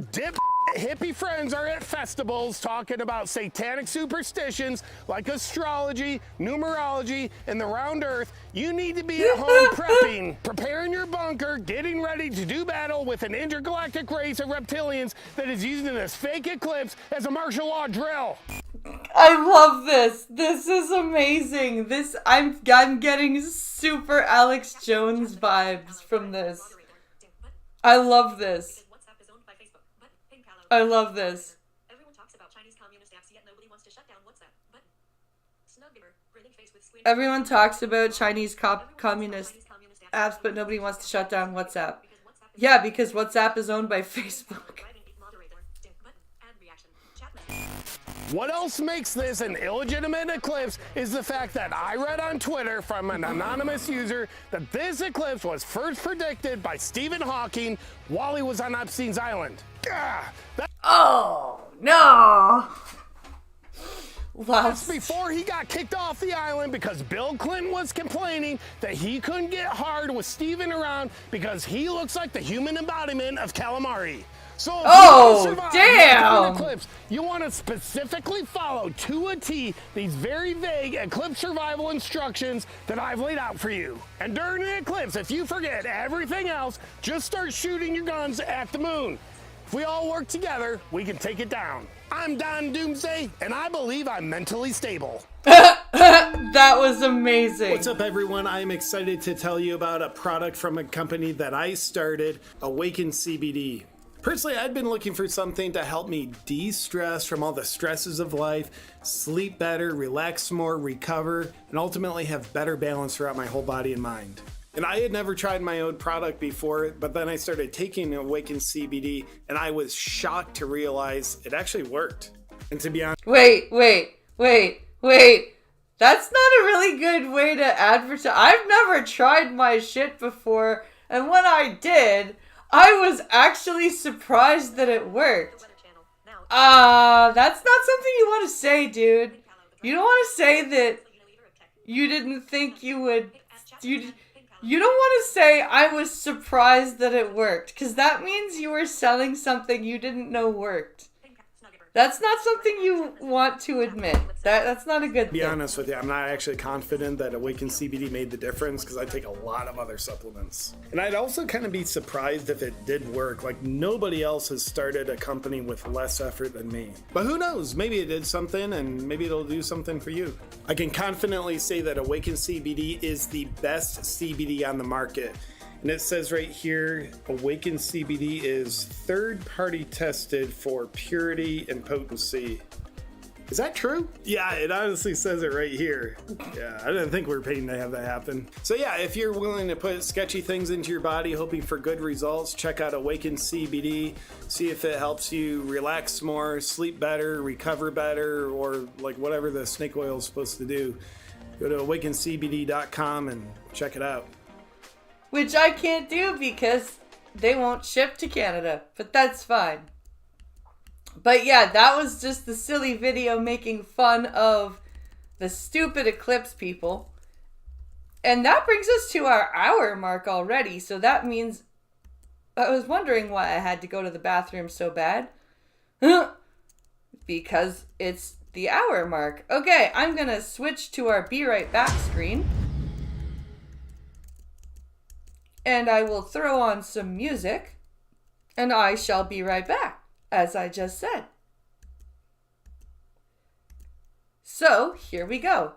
hippie friends are at festivals talking about satanic superstitions like astrology, numerology, and the round earth, you need to be at home prepping, preparing your bunker, getting ready to do battle with an intergalactic race of reptilians that is using this fake eclipse as a martial law drill.
I love this. This is amazing. I'm getting super Alex Jones vibes from this. I love this. I love this.
Everyone talks about Chinese communist apps, yet nobody wants to shut down WhatsApp. But
Everyone talks about Chinese communist apps, but nobody wants to shut down WhatsApp. Yeah, because WhatsApp is owned by Facebook.
What else makes this an illegitimate eclipse is the fact that I read on Twitter from an anonymous user that this eclipse was first predicted by Stephen Hawking while he was on Epstein's Island.
Oh, no!
That's before he got kicked off the island because Bill Clinton was complaining that he couldn't get hard with Stephen around because he looks like the human embodiment of calamari. So if you want to survive
damn!
an eclipse, you want to specifically follow to a T these very vague eclipse survival instructions that I've laid out for you. And during the eclipse, if you forget everything else, just start shooting your guns at the moon. If we all work together, we can take it down. I'm Don Doomsday, and I believe I'm mentally stable.
That was amazing.
What's up, everyone? I'm excited to tell you about a product from a company that I started, Awaken CBD. Personally, I'd been looking for something to help me de-stress from all the stresses of life, sleep better, relax more, recover, and ultimately have better balance throughout my whole body and mind. And I had never tried my own product before, but then I started taking Awaken CBD, and I was shocked to realize it actually worked. And to be honest...
Wait. That's not a really good way to advertise. I've never tried my shit before, and when I did, I was actually surprised that it worked. That's not something you want to say, dude. You don't want to say that you didn't think you would... You don't want to say, I was surprised that it worked, because that means you were selling something you didn't know worked. That's not something you want to admit. That's not a good thing.
To be honest with you, I'm not actually confident that Awaken CBD made the difference because I take a lot of other supplements. And I'd also kind of be surprised if it did work. Like, nobody else has started a company with less effort than me. But who knows? Maybe it did something, and maybe it'll do something for you. I can confidently say that Awaken CBD is the best CBD on the market. And it says right here, Awaken CBD is third-party tested for purity and potency. Is that true? Yeah, it honestly says it right here. Yeah, I didn't think we were paying to have that happen. So yeah, if you're willing to put sketchy things into your body, hoping for good results, check out Awaken CBD. See if it helps you relax more, sleep better, recover better, or like whatever the snake oil is supposed to do. Go to awakencbd.com and check it out.
Which I can't do because they won't ship to Canada, but that's fine. But yeah, that was just the silly video making fun of the stupid eclipse people. And that brings us to our hour mark already, so that means I was wondering why I had to go to the bathroom so bad. Because it's the hour mark. Okay, I'm gonna switch to our Be Right Back screen. And I will throw on some music, and I shall be right back, as I just said. So, here we go.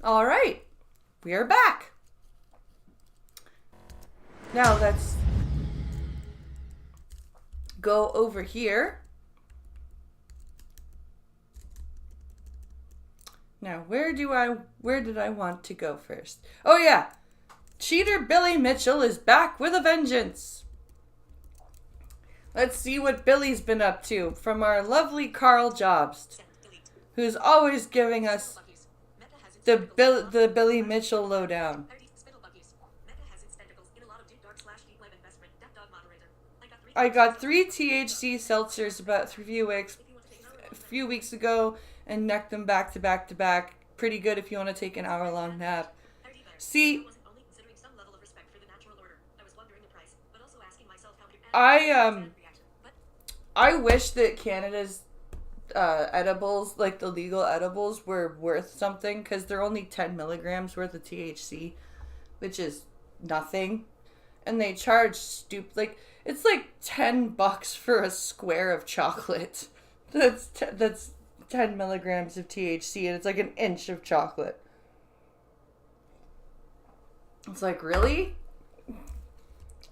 All right, we are back. Now let's go over here. Now, where did I want to go first? Oh yeah, cheater Billy Mitchell is back with a vengeance. Let's see what Billy's been up to from our lovely Carl Jobst, who's always giving us the Billy Mitchell lowdown. I got 3 THC seltzers about a few weeks ago and necked them back to back to back. Pretty good if you want to take an hour-long nap. See, I wish that Canada's edibles, like the legal edibles, were worth something, because they're only 10 milligrams worth of THC, which is nothing. And they charge it's like $10 for a square of chocolate. That's 10 milligrams of THC, and it's like an inch of chocolate. It's like, really?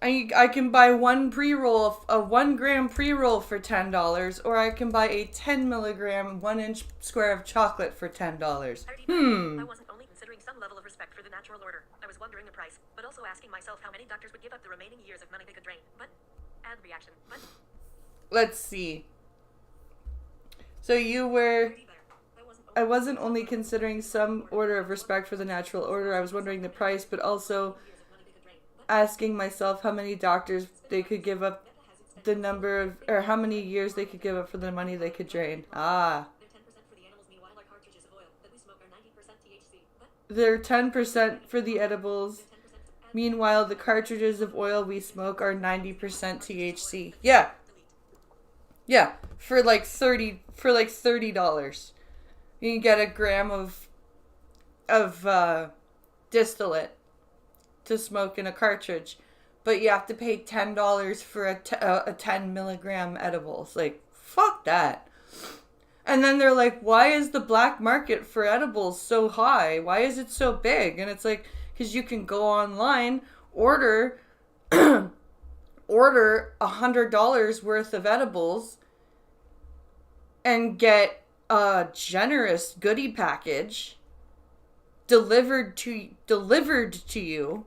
I can buy one pre-roll, a 1 gram pre-roll for $10, or I can buy a 10 milligram 1 inch square of chocolate for $10.
I wasn't only considering some level of respect for the natural order. I was wondering the price, but also asking myself how many doctors would give up the remaining years of money they could drain. But, and reaction, but.
Let's see. So I wasn't only considering some order of respect for the natural order. I was wondering the price, but also asking myself how many doctors they could give up the number of, or how many years they could give up for the money they could drain. They're 10% for the animals. Meanwhile, the cartridges of oil we smoke are 90% THC. Yeah. Yeah. For like $30. You can get a gram of distillate to smoke in a cartridge, but you have to pay $10 for a 10 milligram edibles. Like, fuck that. And then they're like, why is the black market for edibles so high? Why is it so big? And it's like, because you can go online, order $100 worth of edibles and get a generous goodie package delivered to you.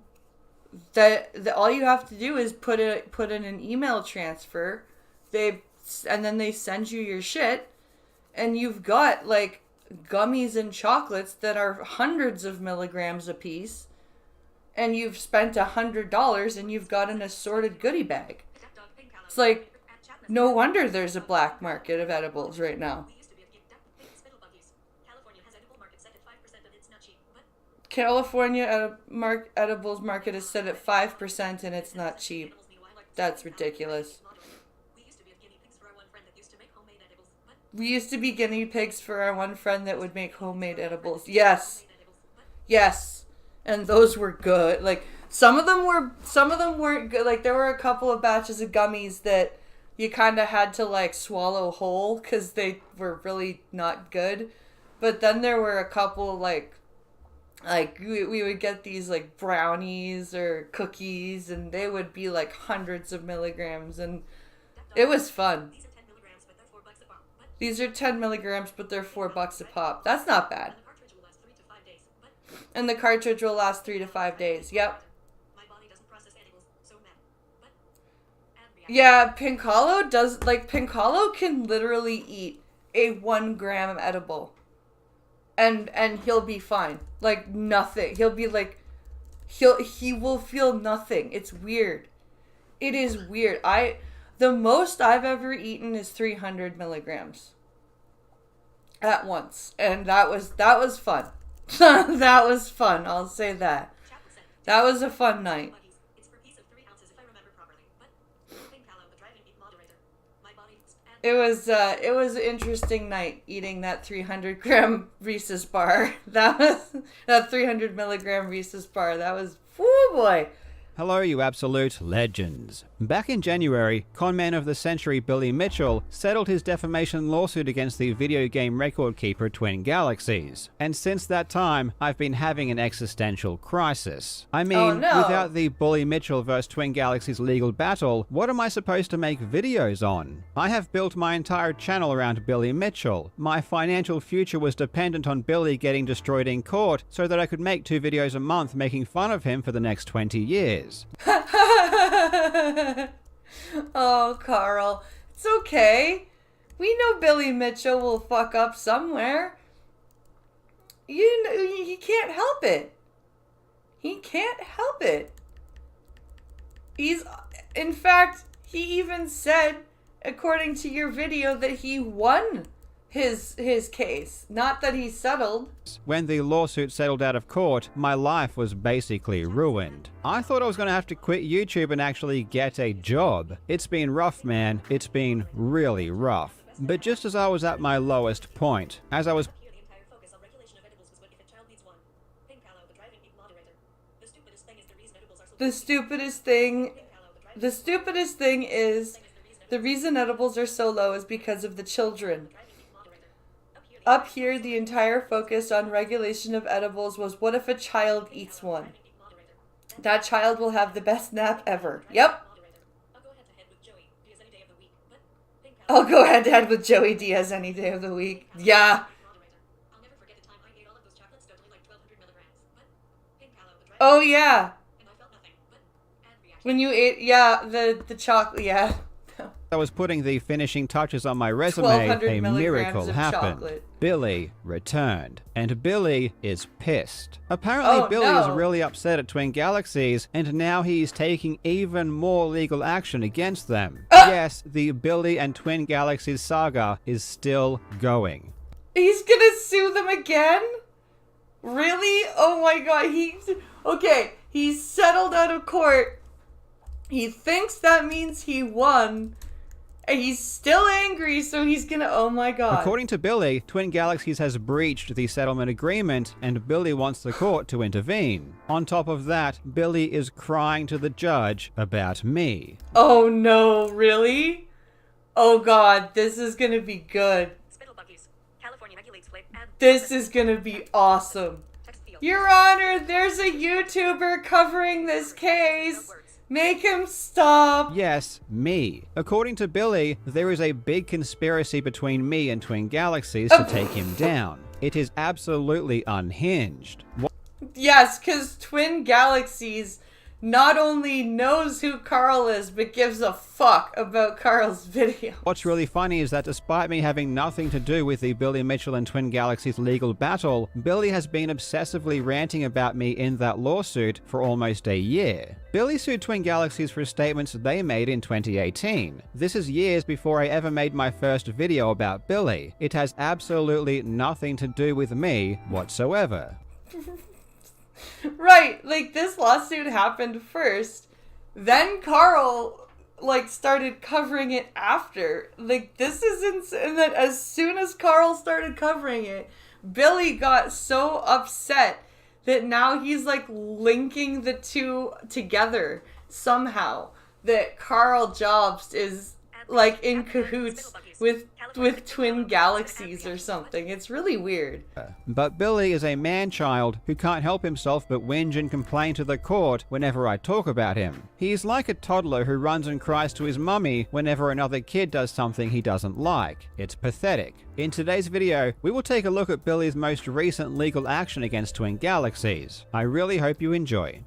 That all you have to do is put in an email transfer. And then they send you your shit, and you've got like gummies and chocolates that are hundreds of milligrams a piece, and you've spent $100 and you've got an assorted goodie bag. It's like, no wonder there's a black market of edibles right now. California edibles market is set at 5% and it's not cheap. That's ridiculous. We used to be guinea pigs for our one friend that would make homemade edibles. Yes. Yes. And those were good. Like, some of them weren't good. Like, there were a couple of batches of gummies that you kind of had to like swallow whole because they were really not good. But then there were a couple like we would get these like brownies or cookies, and they would be like hundreds of milligrams, and it was fun. These are 10 milligrams, but they're $4 a pop. That's not bad. And the cartridge will last 3 to 5 days. Yep. Yeah, Pinkalo can literally eat a 1 gram edible. And he'll be fine. Like, nothing. He'll be like, he will feel nothing. It's weird. It is weird. The most I've ever eaten is 300 milligrams at once. And that was fun. That was fun. I'll say that. That was a fun night. It was an interesting night eating that 300 gram Reese's bar. That 300 milligram Reese's bar. That was, whoo boy.
Hello, you absolute legends. Back in January, conman of the century Billy Mitchell settled his defamation lawsuit against the video game record keeper Twin Galaxies. And since that time, I've been having an existential crisis. I mean,
Oh, no.
without the Billy Mitchell vs. Twin Galaxies legal battle, what am I supposed to make videos on? I have built my entire channel around Billy Mitchell. My financial future was dependent on Billy getting destroyed in court so that I could make 2 videos a month making fun of him for the next 20 years.
Oh, Carl. It's okay. We know Billy Mitchell will fuck up somewhere. You know, he can't help it. He can't help it. In fact, he even said, according to your video, that he won his case, not that he settled.
When the lawsuit settled out of court, my life was basically ruined. I thought I was going to have to quit YouTube and actually get a job. It's been rough, man. It's been really rough. But just as I was at my lowest point, as I was
Here, the entire focus on regulation of edibles was what if a child needs one. Pink Palo, the driving meat moderator. The stupidest thing is the reason edibles are so
The stupidest thing, the stupidest thing is the reason edibles are so low is because of the children. Up here, the entire focus on regulation of edibles was what if a child eats one? That child will have the best nap ever. Yep. I'll go head to head with Joey Diaz any day of the week. Yeah. Oh yeah. When you ate, yeah, the chocolate, yeah.
I was putting the finishing touches on my resume,
1,200
a
milligrams
miracle
of
happened.
chocolate.
Billy returned, and Billy is pissed. Apparently,
Oh,
Billy is
no.
really upset at Twin Galaxies, and now he's taking even more legal action against them. Yes, the Billy and Twin Galaxies saga is still going.
He's gonna sue them again? Really? Oh my god, okay, he's settled out of court. He thinks that means he won. And he's still angry, so he's gonna, oh my god.
According to Billy, Twin Galaxies has breached the settlement agreement, and Billy wants the court to intervene. On top of that, Billy is crying to the judge about me.
Oh no, really? Oh god, this is gonna be good.
Spittle buggies. California regulates flip and
This is gonna be awesome.
text field.
Your Honor, there's a YouTuber covering this case. Make him stop.
Yes, me. According to Billy, there is a big conspiracy between me and Twin Galaxies to take him down. It is absolutely unhinged.
Yes, because Twin Galaxies not only knows who Carl is, but gives a fuck about Carl's video.
What's really funny is that despite me having nothing to do with the Billy Mitchell and Twin Galaxies legal battle, Billy has been obsessively ranting about me in that lawsuit for almost a year. Billy sued Twin Galaxies for statements they made in 2018. This is years before I ever made my first video about Billy. It has absolutely nothing to do with me whatsoever.
Right, like this lawsuit happened first, then Carl started covering it after. Like this is insane. And then as soon as Carl started covering it, Billy got so upset that now he's linking the two together somehow. That Carl Jobs is in cahoots with Twin Galaxies or something. It's really weird.
But Billy is a man-child who can't help himself but whinge and complain to the court whenever I talk about him. He's like a toddler who runs and cries to his mummy whenever another kid does something he doesn't like. It's pathetic. In today's video, we will take a look at Billy's most recent legal action against Twin Galaxies. I really hope you enjoy.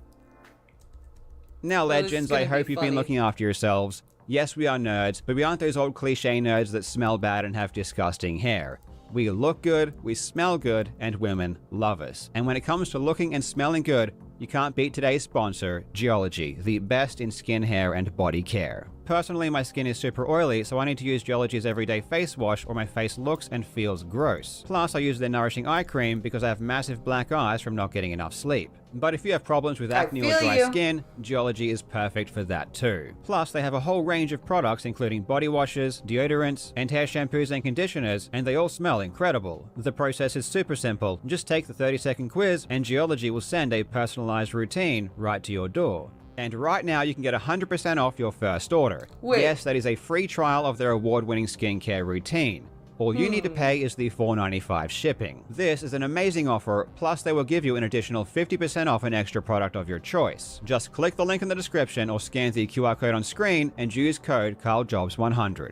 Now,
Well, this is
legends,
gonna
I
be
hope you've been
funny.
looking after yourselves. Yes, we are nerds, but we aren't those old cliche nerds that smell bad and have disgusting hair. We look good, we smell good, and women love us. And when it comes to looking and smelling good, you can't beat today's sponsor, Geology, the best in skin, hair, and body care. Personally, my skin is super oily, so I need to use Geology's everyday face wash or my face looks and feels gross. Plus, I use their nourishing eye cream because I have massive black eyes from not getting enough sleep. But if you have problems with acne or
feel
dry
you.
skin, Geology is perfect for that too. Plus, they have a whole range of products including body washes, deodorants, and hair shampoos and conditioners, and they all smell incredible. The process is super simple. Just take the 30-second quiz and Geology will send a personalized routine right to your door. And right now you can get 100% off your first order.
Wait.
Yes, that is a free trial of their award-winning skincare routine. All you need to pay is the $4.95 shipping. This is an amazing offer, plus they will give you an additional 50% off an extra product of your choice. Just click the link in the description or scan the QR code on screen and use code CarlJobs100.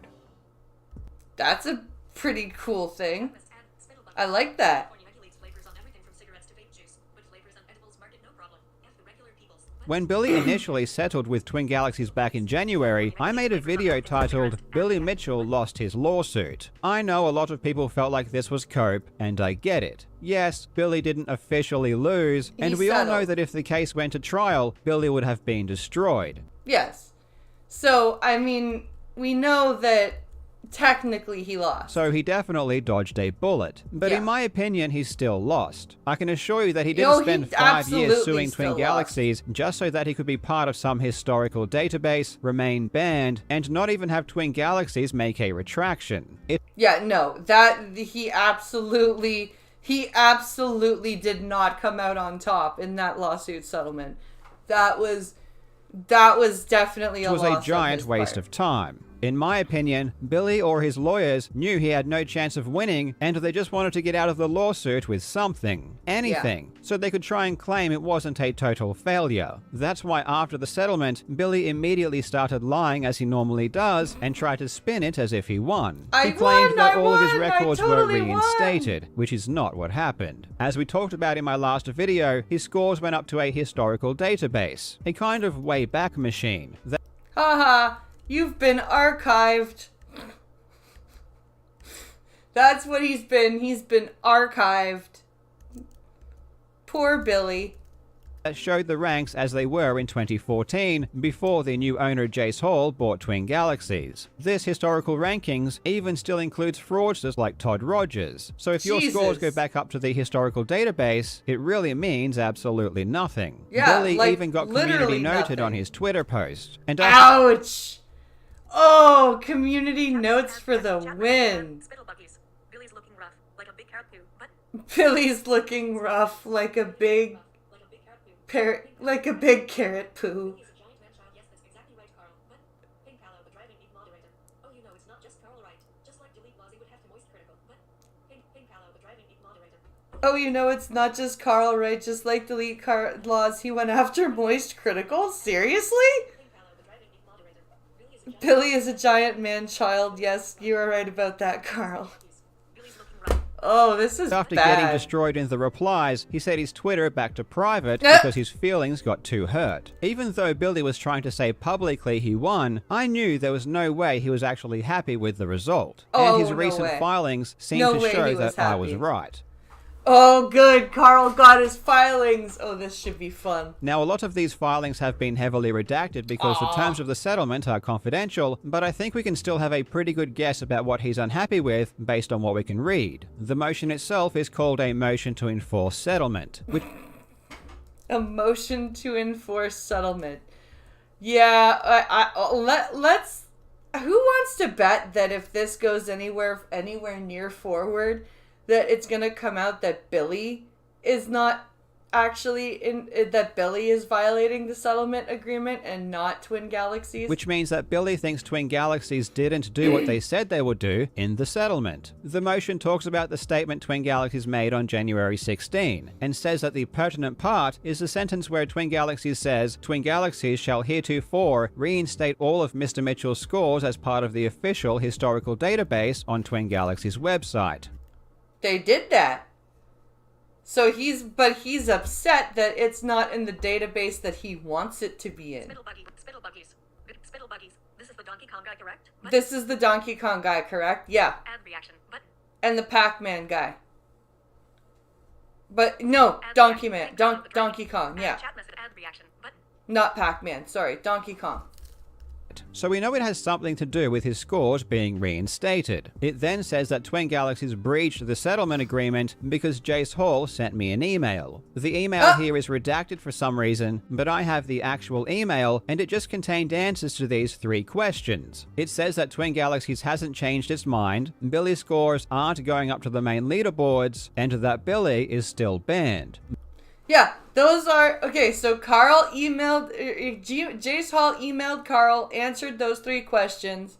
That's a pretty cool thing. I like that.
When Billy initially settled with Twin Galaxies back in January, I made a video titled Billy Mitchell Lost His Lawsuit. I know a lot of people felt like this was cope, and I get it. Yes, Billy didn't officially lose, and we all know that if the case went to trial, Billy would have been destroyed.
Yes. So, I mean, we know that technically he lost.
So he definitely dodged a bullet. But
Yeah.
in my opinion, he's still lost. I can assure you that he didn't spend 5 years
absolutely
suing Twin
still
Galaxies just so that he could be part of some historical database, remain banned, and not even have Twin Galaxies make a retraction.
Yeah, no, that he absolutely did not come out on top in that lawsuit settlement. That was definitely
It
a
was
loss
a giant
on his
waste
part.
of time. In my opinion, Billy or his lawyers knew he had no chance of winning, and they just wanted to get out of the lawsuit with something, anything, so they could try and claim it wasn't a total failure. That's why after the settlement, Billy immediately started lying as he normally does and tried to spin it as if he won. He claimed that all of his records were reinstated, which is not what happened. As we talked about in my last video, his scores went up to a historical database, a kind of Wayback Machine.
Haha, you've been archived. That's what he's been. He's been archived. Poor Billy.
That showed the ranks as they were in 2014, before the new owner Jace Hall bought Twin Galaxies. This historical rankings even still includes fraudsters like Todd Rogers. So if your scores go back up to the historical database, it really means absolutely nothing.
Yeah,
Billy
like,
even got
literally
community noted on
nothing.
his Twitter post. And
Ouch! Oh, community notes for the win.
Spittle buggies. Billy's looking rough, like a big carrot poo, but
Billy's looking rough like a big like a big carrot poo.
he's a giant man-child. Yes, that's exactly right, Carl. But Pink Callow, the driving league moderator. Oh, you know, it's not just Carl, right? Just like delete laws, he would have to moist critical. But Pink Callow, the driving league moderator.
Oh, you know, it's not just Carl, right? Just like delete laws, he went after moist critical? Seriously?
Pink Callow, the driving league moderator.
Billy is a giant man-child. Yes, you are right about that, Carl.
Billy's looking rough.
Oh, this is
after
bad.
getting destroyed in the replies, he set his Twitter back to private because his feelings got too hurt. Even though Billy was trying to say publicly he won, I knew there was no way he was actually happy with the result.
Oh,
and his
no
recent
way.
filings seemed
No
to
way
show
he was
that I was
happy.
right.
Oh, good. Carl got his filings. Oh, this should be fun.
Now, a lot of these filings have been heavily redacted because the terms of the settlement are confidential, but I think we can still have a pretty good guess about what he's unhappy with based on what we can read. The motion itself is called a motion to enforce settlement, which
A motion to enforce settlement. Yeah, let's. Who wants to bet that if this goes anywhere near forward, that it's gonna come out that Billy is not actually that Billy is violating the settlement agreement and not Twin Galaxies?
which means that Billy thinks Twin Galaxies didn't do what they said they would do in the settlement. The motion talks about the statement Twin Galaxies made on January 16 and says that the pertinent part is the sentence where Twin Galaxies says, Twin Galaxies shall heretofore reinstate all of Mr. Mitchell's scores as part of the official historical database on Twin Galaxies' website.
They did that. So he's upset that it's not in the database that he wants it to be in.
Spittle buggies. Spittle buggies. This is the Donkey Kong guy, correct? But
This is the Donkey Kong guy, correct? Yeah.
ad reaction. But
And the Pac-Man guy. But no, Donkey Man. Donkey Kong, yeah.
chat message ad reaction. But
Not Pac-Man, sorry. Donkey Kong.
So we know it has something to do with his scores being reinstated. It then says that Twin Galaxies breached the settlement agreement because Jace Hall sent me an email. The email here is redacted for some reason, but I have the actual email, and it just contained answers to these 3 questions. It says that Twin Galaxies hasn't changed its mind, Billy's scores aren't going up to the main leaderboards, and that Billy is still banned.
Yeah, those are okay. So Carl emailed Jace Hall emailed Carl, answered those 3 questions.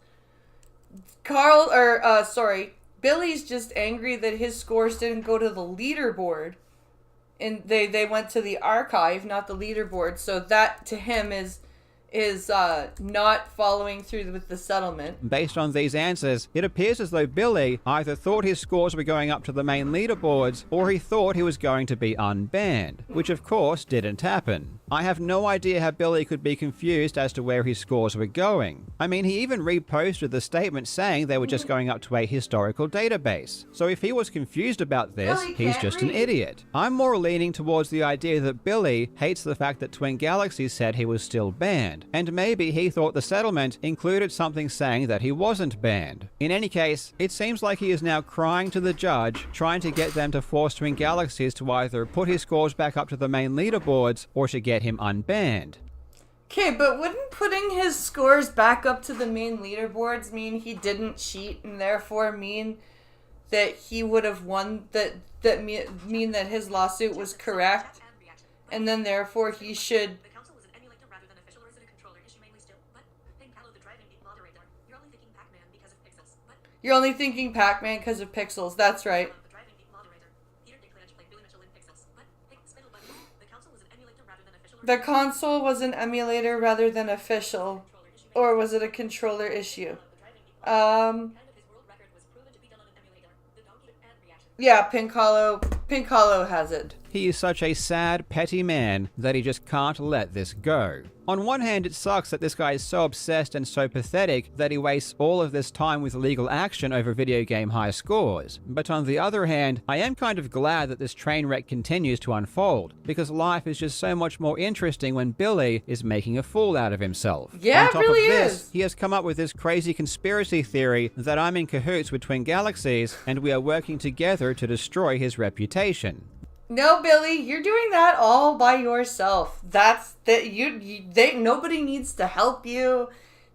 Billy's just angry that his scores didn't go to the leaderboard, and they went to the archive, not the leaderboard. So that to him is not following through with the settlement.
Based on these answers, it appears as though Billy either thought his scores were going up to the main leaderboards, or he thought he was going to be unbanned, which of course didn't happen. I have no idea how Billy could be confused as to where his scores were going. I mean, he even reposted the statement saying they were just going up to a historical database. So if he was confused about this, he's just an idiot. I'm more leaning towards the idea that Billy hates the fact that Twin Galaxies said he was still banned, and maybe he thought the settlement included something saying that he wasn't banned. In any case, it seems like he is now crying to the judge, trying to get them to force Twin Galaxies to either put his scores back up to the main leaderboards or to get him unbanned.
Okay, but wouldn't putting his scores back up to the main leaderboards mean he didn't cheat, and therefore mean that he would have won, mean that his lawsuit was correct, and then therefore he should...
The council was an emulator rather than official, or is it a controller issue mainly still? But think Halo the driving game moderator. You're only thinking Pac-Man because of pixels. But
You're only thinking Pac-Man because of pixels, that's right.
the driving game moderator. Peter declared to play Billy Mitchell in pixels. But hey, spindle button. The council was an emulator rather than official.
The console was an emulator rather than official, or was it a controller issue?
Kind of his world record was proven to be done on an emulator. The donkey and reaction.
Yeah, Pink Hollow has it.
He is such a sad, petty man that he just can't let this go. On one hand, it sucks that this guy is so obsessed and so pathetic that he wastes all of this time with legal action over video game high scores. But on the other hand, I am kind of glad that this train wreck continues to unfold, because life is just so much more interesting when Billy is making a fool out of himself.
Yeah,
on top
it really
of this,
is.
he has come up with this crazy conspiracy theory that I'm in cahoots with Twin Galaxies and we are working together to destroy his reputation.
No, Billy, you're doing that all by yourself. Nobody needs to help you.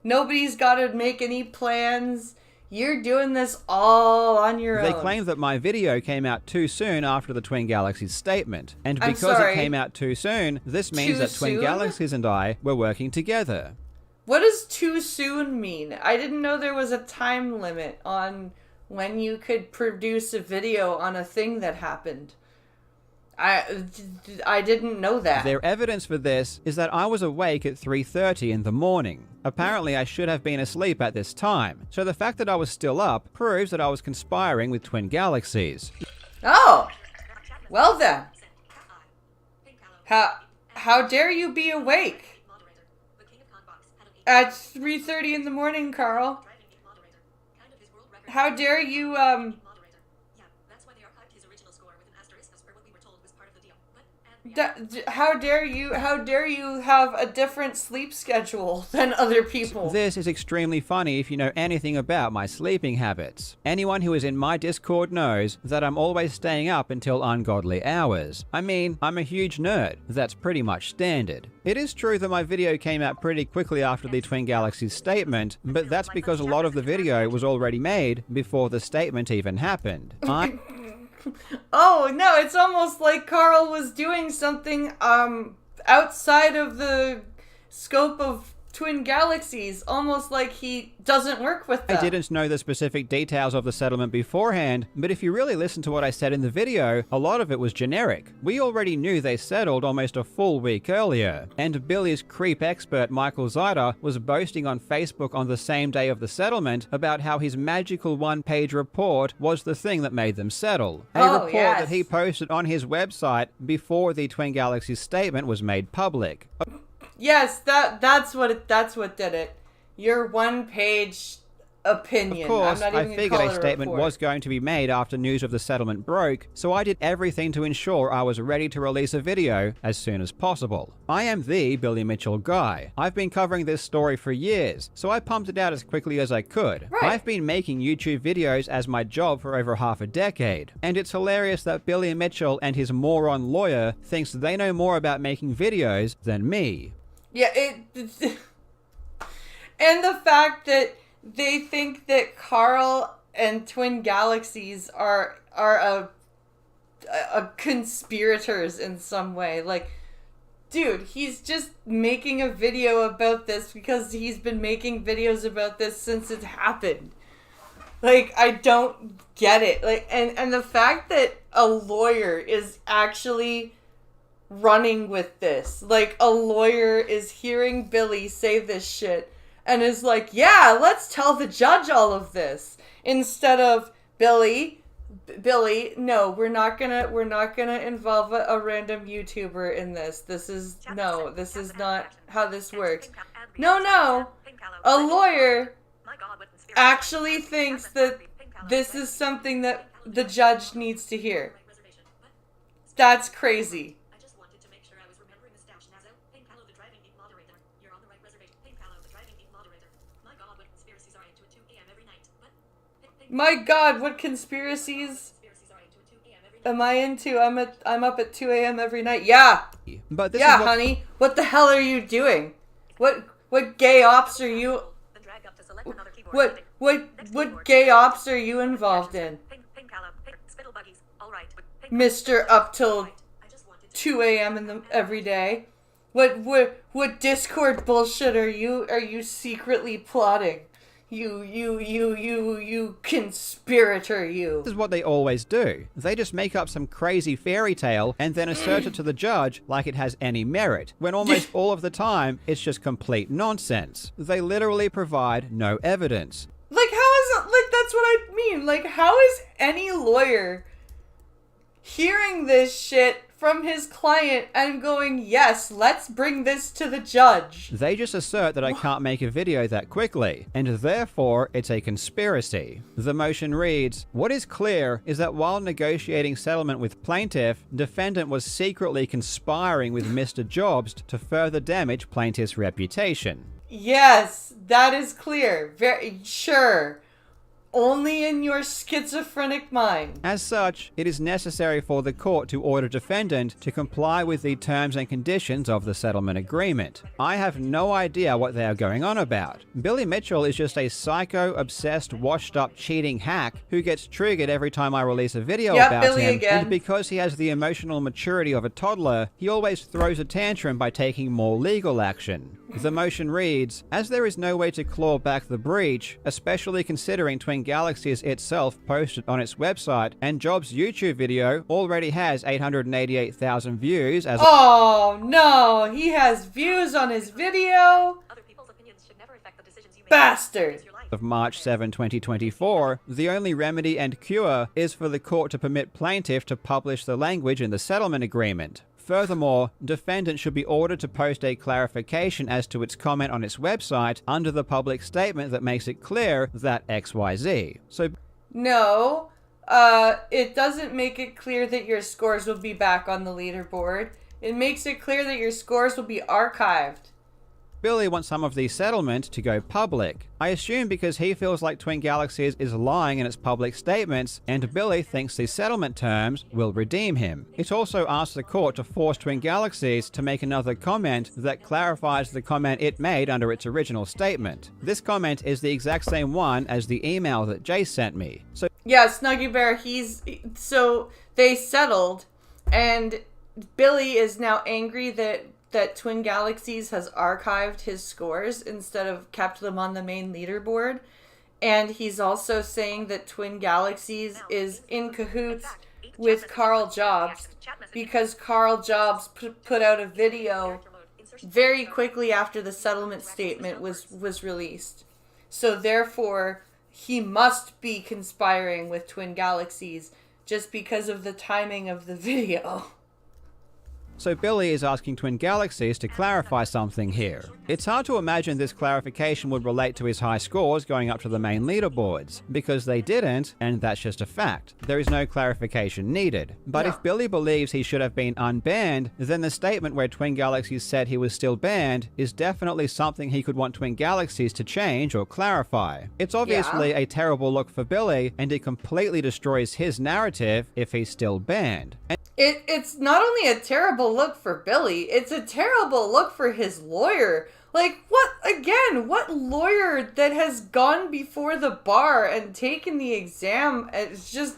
Nobody's got to make any plans. You're doing this all on your own.
They claim that my video came out too soon after the Twin Galaxies statement. And
I'm
because
sorry.
it came out too soon, this means
Too
that Twin
soon?
Galaxies and I were working together.
What does too soon mean? I didn't know there was a time limit on when you could produce a video on a thing that happened. I didn't know that.
Their evidence for this is that I was awake at 3:30 in the morning. Apparently I should have been asleep at this time, so the fact that I was still up proves that I was conspiring with Twin Galaxies.
Oh, well then. How dare you be awake
Moderator. The king of Conbox had an
at 3:30 in the morning, Carl?
driving game moderator. Kind of his world record.
How dare you
Moderator. Yeah, that's why they archived his original score with an asterisk as per what we were told was part of the deal. But and reaction.
how dare you have a different sleep schedule than other people?
This is extremely funny if you know anything about my sleeping habits. Anyone who is in my Discord knows that I'm always staying up until ungodly hours. I mean, I'm a huge nerd. That's pretty much standard. It is true that my video came out pretty quickly after the Twin Galaxies statement, but that's because a lot of the video was already made before the statement even happened.
Oh no, it's almost like Carl was doing something outside of the scope of Twin Galaxies, almost like he doesn't work with them.
I didn't know the specific details of the settlement beforehand, but if you really listen to what I said in the video, a lot of it was generic. We already knew they settled almost a full week earlier, and Billy's creep expert Michael Zyder was boasting on Facebook on the same day of the settlement about how his magical one-page report was the thing that made them settle. A report that he posted on his website before the Twin Galaxies statement was made public.
Yes, that's what did it. Your one-page opinion.
Of course,
I'm not
I
even
figured
gonna
a
call it
statement
report.
was going to be made after news of the settlement broke, so I did everything to ensure I was ready to release a video as soon as possible. I am the Billy Mitchell guy. I've been covering this story for years, so I pumped it out as quickly as I could.
Right.
I've been making YouTube videos as my job for over half a decade, and it's hilarious that Billy Mitchell and his moron lawyer thinks they know more about making videos than me.
Yeah, and the fact that they think that Carl and Twin Galaxies are conspirators in some way. Like, dude, he's just making a video about this because he's been making videos about this since it happened. Like, I don't get it. Like, and the fact that a lawyer is actually running with this. Like, a lawyer is hearing Billy say this shit and is like, yeah, let's tell the judge all of this. Instead of, Billy, no, we're not gonna involve a random YouTuber in this. This is not how this works. No. A lawyer actually thinks that this is something that the judge needs to hear. That's crazy.
I just wanted to make sure I was remembering the stash. Nazo, Pink Palo, the driving ink moderator. You're on the right reservation. Pink Palo, the driving ink moderator. My God, what conspiracies are into at 2 a.m. every night.
My God, what conspiracies am I into? I'm up at 2 a.m. every night. Yeah.
But this
yeah,
is
honey. What the hell are you doing? What gay ops are you? What gay ops are you involved in? Mr. Up till 2 a.m. every day. What Discord bullshit are you secretly plotting? You conspirator, you.
This is what they always do. They just make up some crazy fairy tale and then assert it to the judge like it has any merit, when almost all of the time it's just complete nonsense. They literally provide no evidence.
Like, how is it? Like, that's what I mean. Like, how is any lawyer hearing this shit from his client and going, yes, let's bring this to the judge?
They just assert that I can't make a video that quickly, and therefore it's a conspiracy. The motion reads, what is clear is that while negotiating settlement with plaintiff, defendant was secretly conspiring with Mr. Jobs to further damage plaintiff's reputation.
Yes, that is clear. Very sure. Only in your schizophrenic mind.
As such, it is necessary for the court to order defendant to comply with the terms and conditions of the settlement agreement. I have no idea what they are going on about. Billy Mitchell is just a psycho-obsessed, washed-up, cheating hack who gets triggered every time I release a video about
Billy
him,
again.
And because he has the emotional maturity of a toddler, he always throws a tantrum by taking more legal action. The motion reads, as there is no way to claw back the breach, especially considering Twin Galaxies itself posted on its website, and Jobs' YouTube video already has 888,000 views as
Oh no, he has views on his video?
Other people's opinions should never affect the decisions you make.
Bastard!
of March 7, 2024, the only remedy and cure is for the court to permit plaintiff to publish the language in the settlement agreement. Furthermore, defendant should be ordered to post a clarification as to its comment on its website under the public statement that makes it clear that XYZ. So
No, it doesn't make it clear that your scores will be back on the leaderboard. It makes it clear that your scores will be archived.
Billy wants some of the settlement to go public. I assume because he feels like Twin Galaxies is lying in its public statements, and Billy thinks the settlement terms will redeem him. It also asks the court to force Twin Galaxies to make another comment that clarifies the comment it made under its original statement. This comment is the exact same one as the email that Jay sent me.
Yeah, Snuggy Bear, so they settled, and Billy is now angry that Twin Galaxies has archived his scores instead of kept them on the main leaderboard. And he's also saying that Twin Galaxies is in cahoots with Carl Jobs because Carl Jobs put out a video very quickly after the settlement statement was released. So therefore, he must be conspiring with Twin Galaxies just because of the timing of the video.
So Billy is asking Twin Galaxies to clarify something here. It's hard to imagine this clarification would relate to his high scores going up to the main leaderboards, because they didn't, and that's just a fact. There is no clarification needed. But if Billy believes he should have been unbanned, then the statement where Twin Galaxies said he was still banned is definitely something he could want Twin Galaxies to change or clarify. It's obviously a terrible look for Billy, and it completely destroys his narrative if he's still banned.
It's not only a terrible look for Billy, it's a terrible look for his lawyer. Like, what lawyer that has gone before the bar and taken the exam is just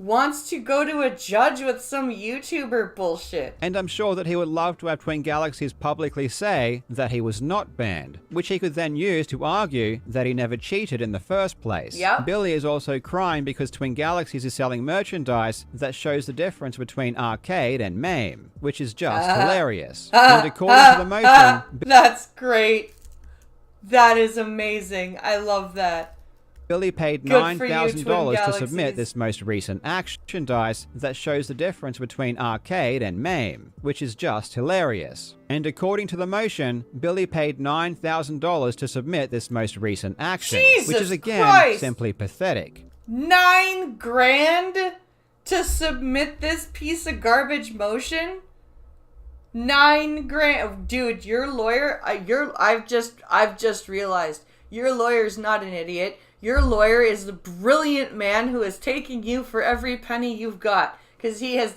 wants to go to a judge with some YouTuber bullshit.
And I'm sure that he would love to have Twin Galaxies publicly say that he was not banned, which he could then use to argue that he never cheated in the first place.
Yep.
Billy is also crying because Twin Galaxies is selling merchandise that shows the difference between arcade and MAME, which is just hilarious. And according to the motion...
That's great. That is amazing. I love that.
Billy paid
Good for you,
$9,000
Twin
to submit
Galaxies.
this most recent merchandise that shows the difference between arcade and MAME, which is just hilarious. And according to the motion, Billy paid $9,000 to submit this most recent action, which is
Jesus
again
Christ!
simply pathetic.
$9,000 to submit this piece of garbage motion? $9,000, dude. Your lawyer, I've just realized your lawyer's not an idiot. Your lawyer is the brilliant man who is taking you for every penny you've got, because he has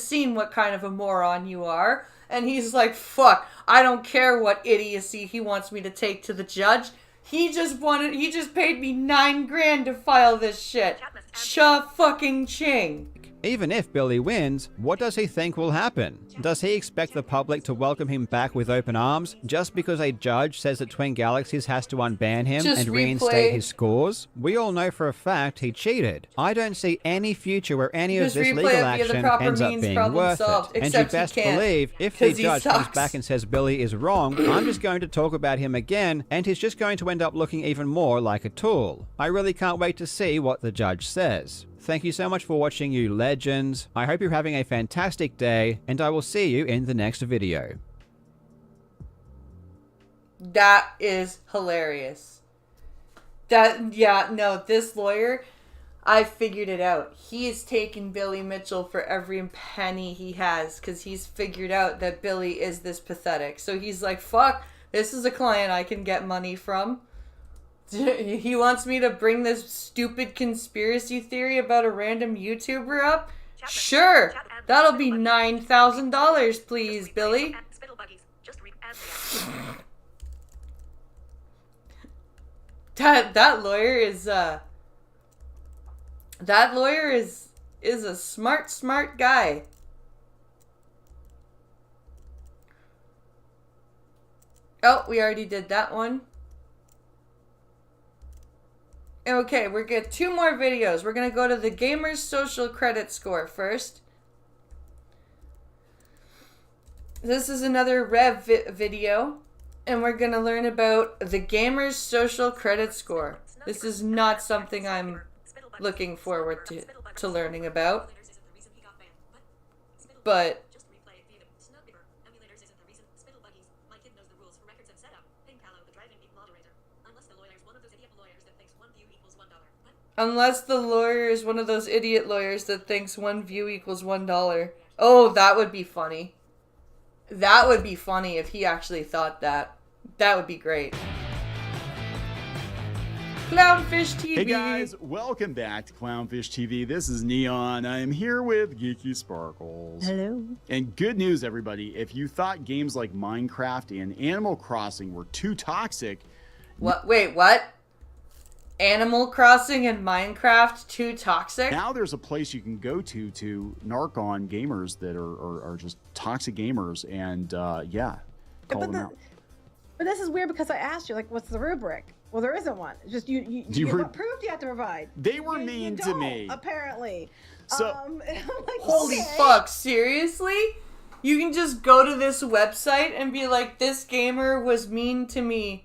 seen what kind of a moron you are, and he's like, fuck, I don't care what idiocy he wants me to take to the judge. He just paid me $9,000 to file this shit. Cha-fucking-ching.
Even if Billy wins, what does he think will happen? Does he expect the public to welcome him back with open arms just because a judge says that Twin Galaxies has to unban him
Just
and reinstate
replay.
his scores? We all know for a fact he cheated. I don't see any future where any
Just
of this
replay
legal
it via the
action
proper
ends up
means,
being
problem
worth
solved.
it. And you
Except he
best
can't,
believe if the
'cause he
judge comes
sucks.
back and says Billy is wrong, I'm just going to talk about him again, and he's just going to end up looking even more like a tool. I really can't wait to see what the judge says. Thank you so much for watching, you legends. I hope you're having a fantastic day, and I will see you in the next video.
That is hilarious. This lawyer, I figured it out. He is taking Billy Mitchell for every penny he has, because he's figured out that Billy is this pathetic. So he's like, fuck, this is a client I can get money from. He wants me to bring this stupid conspiracy theory about a random YouTuber up? Sure, that'll be $9,000, please, Billy. That lawyer is a smart guy. Oh, we already did that one. Okay, we're gonna get 2 more videos. We're gonna go to the gamer's social credit score first. This is another Rev video, and we're gonna learn about the gamer's social credit score. This is not something I'm looking forward to learning about, but unless the lawyer is one of those idiot lawyers that thinks 1 view equals $1. Oh, that would be funny. That would be funny if he actually thought that. That would be great. Clownfish TV.
Hey guys, welcome back to Clownfish TV. This is Neon. I am here with Geeky Sparkles.
Hello.
And good news, everybody. If you thought games like Minecraft and Animal Crossing were too toxic...
What? Wait, what? Animal Crossing and Minecraft too toxic?
Now there's a place you can go to narc on gamers that are just toxic gamers, and yeah, call them out.
But this is weird because I asked you, like, what's the rubric? Well, there isn't one. It's just you what proof do you have to provide?
They were
You
mean to
don't,
me.
apparently.
So
I'm like,
Holy
okay.
fuck, seriously? You can just go to this website and be like, this gamer was mean to me.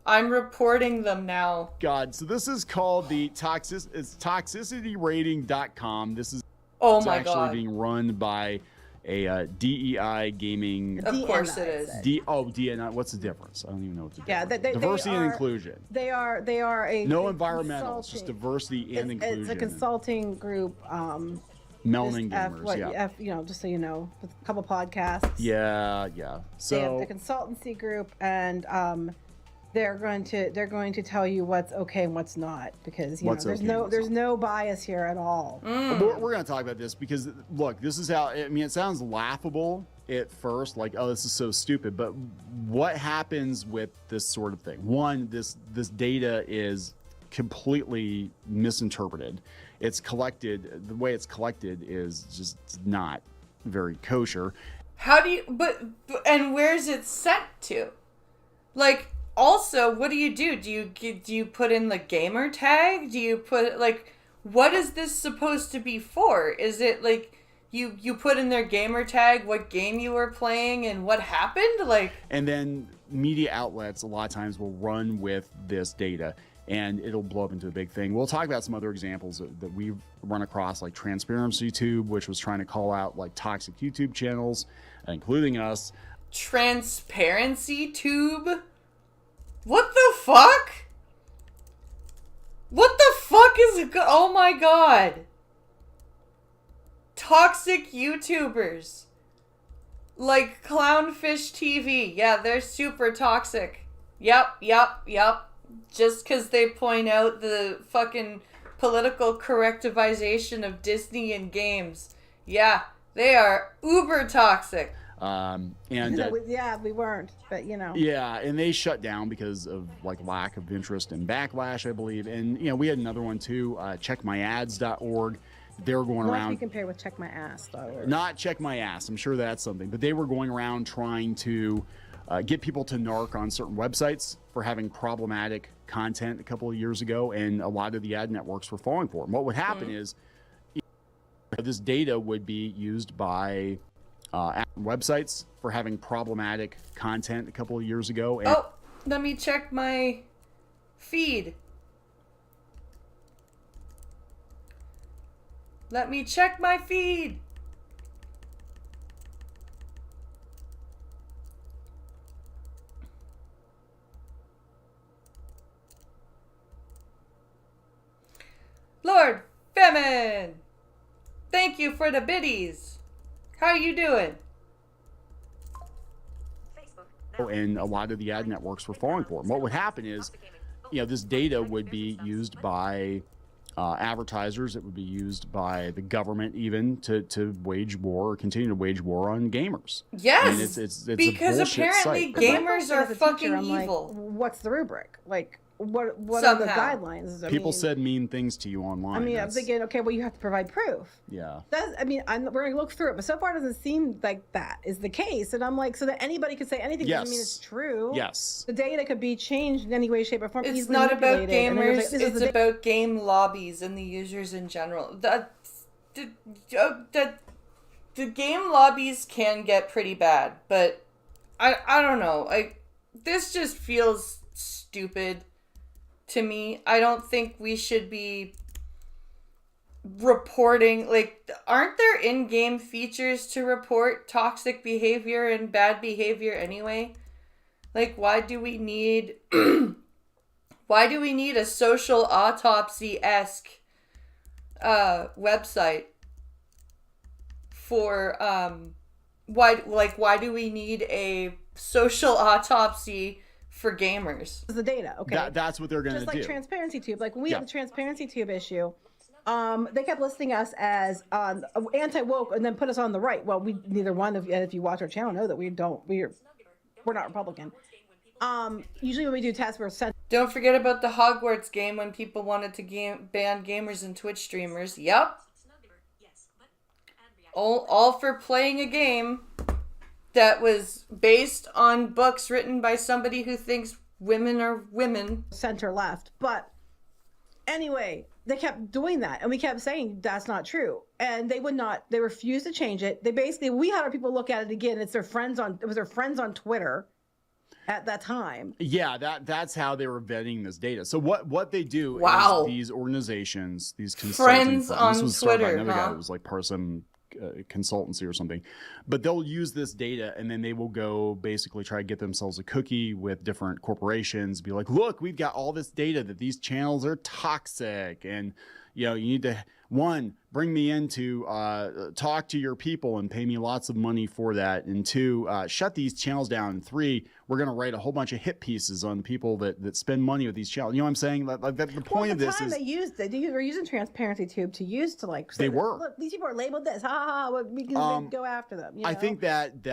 I'm reporting them now.
God, so this is called the it's toxicityrating.com. This is
Oh
it's
my
actually
god.
being run by a DEI gaming.
Of course it is.
DNI. What's the difference? I don't even know what the
Yeah,
difference.
they
Diversity and
are-
inclusion.
They are a
No
a
environmental. It's just
consulting-
diversity and inclusion.
It's a consulting group.
Melanin
just
gamers. Yeah.
you know, just so you know, with a couple podcasts.
Yeah.
They have
So
the consultancy group, and they're going to tell you what's okay and what's not, because you know
What's
there's
okay and what's
there's no bias here at all.
we're going to talk about this because look, this is how. I mean, it sounds laughable at first, like, oh, this is so stupid. But what happens with this sort of thing? One, this data is completely misinterpreted. it's collected, the way it's collected is just not very kosher.
How do you, and where's it sent to? Like, also, what do? Do you put in the gamer tag? Do you put, like, what is this supposed to be for? Is it, like, you put in their gamer tag what game you were playing and what happened? Like,
and then media outlets a lot of times will run with this data and it'll blow up into a big thing. We'll talk about some other examples that we've run across, like Transparency Tube, which was trying to call out like toxic YouTube channels, including us.
Transparency Tube? What the fuck? What the fuck is... Oh my god. Toxic YouTubers. Like Clownfish TV. Yeah, they're super toxic. Yep. Just because they point out the fucking political correctivization of Disney and games. Yeah, they are uber toxic.
Yeah, we weren't, but you know.
Yeah, and they shut down because of like lack of interest and backlash, I believe. And you know, we had another one too, checkmyads.org. They were going around.
Not to be compared with checkmyass.org.
Not check my ass. I'm sure that's something. But they were going around trying to get people to narc on certain websites for having problematic content a couple of years ago, and a lot of the ad networks were falling for them. What would happen is this data would be used by websites for having problematic content a couple of years ago. And
let me check my feed. Let me check my feed. Lord Femin, thank you for the biddies. How you doing?
And a lot of the ad networks were falling for them. What would happen is, you know, this data would be used by advertisers. It would be used by the government even to wage war or continue to wage war on gamers.
Yes,
it's
because apparently gamers are fucking evil.
Like, what's the rubric? Like, what
Somehow.
are the guidelines?
People said mean things to you online.
I mean, I'm thinking, okay, well, you have to provide proof.
Yeah.
We're going to look through it, but so far it doesn't seem like that is the case. And I'm like, so that anybody could say anything doesn't mean it's true.
Yes.
The data could be changed in any way, shape, or form.
It's not about gamers. It's about game lobbies and the users in general. The game lobbies can get pretty bad, but I don't know. This just feels stupid to me. I don't think we should be reporting, like, aren't there in-game features to report toxic behavior and bad behavior anyway? Like, why do we need a social autopsy-esque website for why do we need a social autopsy for gamers?
The data, okay.
That's what they're going to do.
Just like Transparency Tube. Like when we had the Transparency Tube issue, they kept listing us as anti-woke and then put us on the right. Well, we neither one of you, if you watch our channel, know that we're not Republican. Usually when we do tests, we're sent.
Don't forget about the Hogwarts game when people wanted to ban gamers and Twitch streamers. Yep. All for playing a game that was based on books written by somebody who thinks women are women.
Center left. But anyway, they kept doing that. And we kept saying that's not true. And they refused to change it. We had our people look at it again. It was their friends on Twitter at that time.
Yeah, that's how they were vetting this data. So what they do is these organizations, these consulting
friends on
this was
Twitter,
by another guy that was like Parsum consultancy or something, but they'll use this data and then they will go basically try to get themselves a cookie with different corporations, be like, look, we've got all this data that these channels are toxic, and you need to, one, bring me in to talk to your people and pay me lots of money for that, and two, shut these channels down, and three, we're going to write a whole bunch of hit pieces on people that spend money with these channels. You know what I'm saying? The point of this is
they were using Transparency Tube to
they were.
Look, these people are labeled this. Ha ha ha. We can go after them.
I think that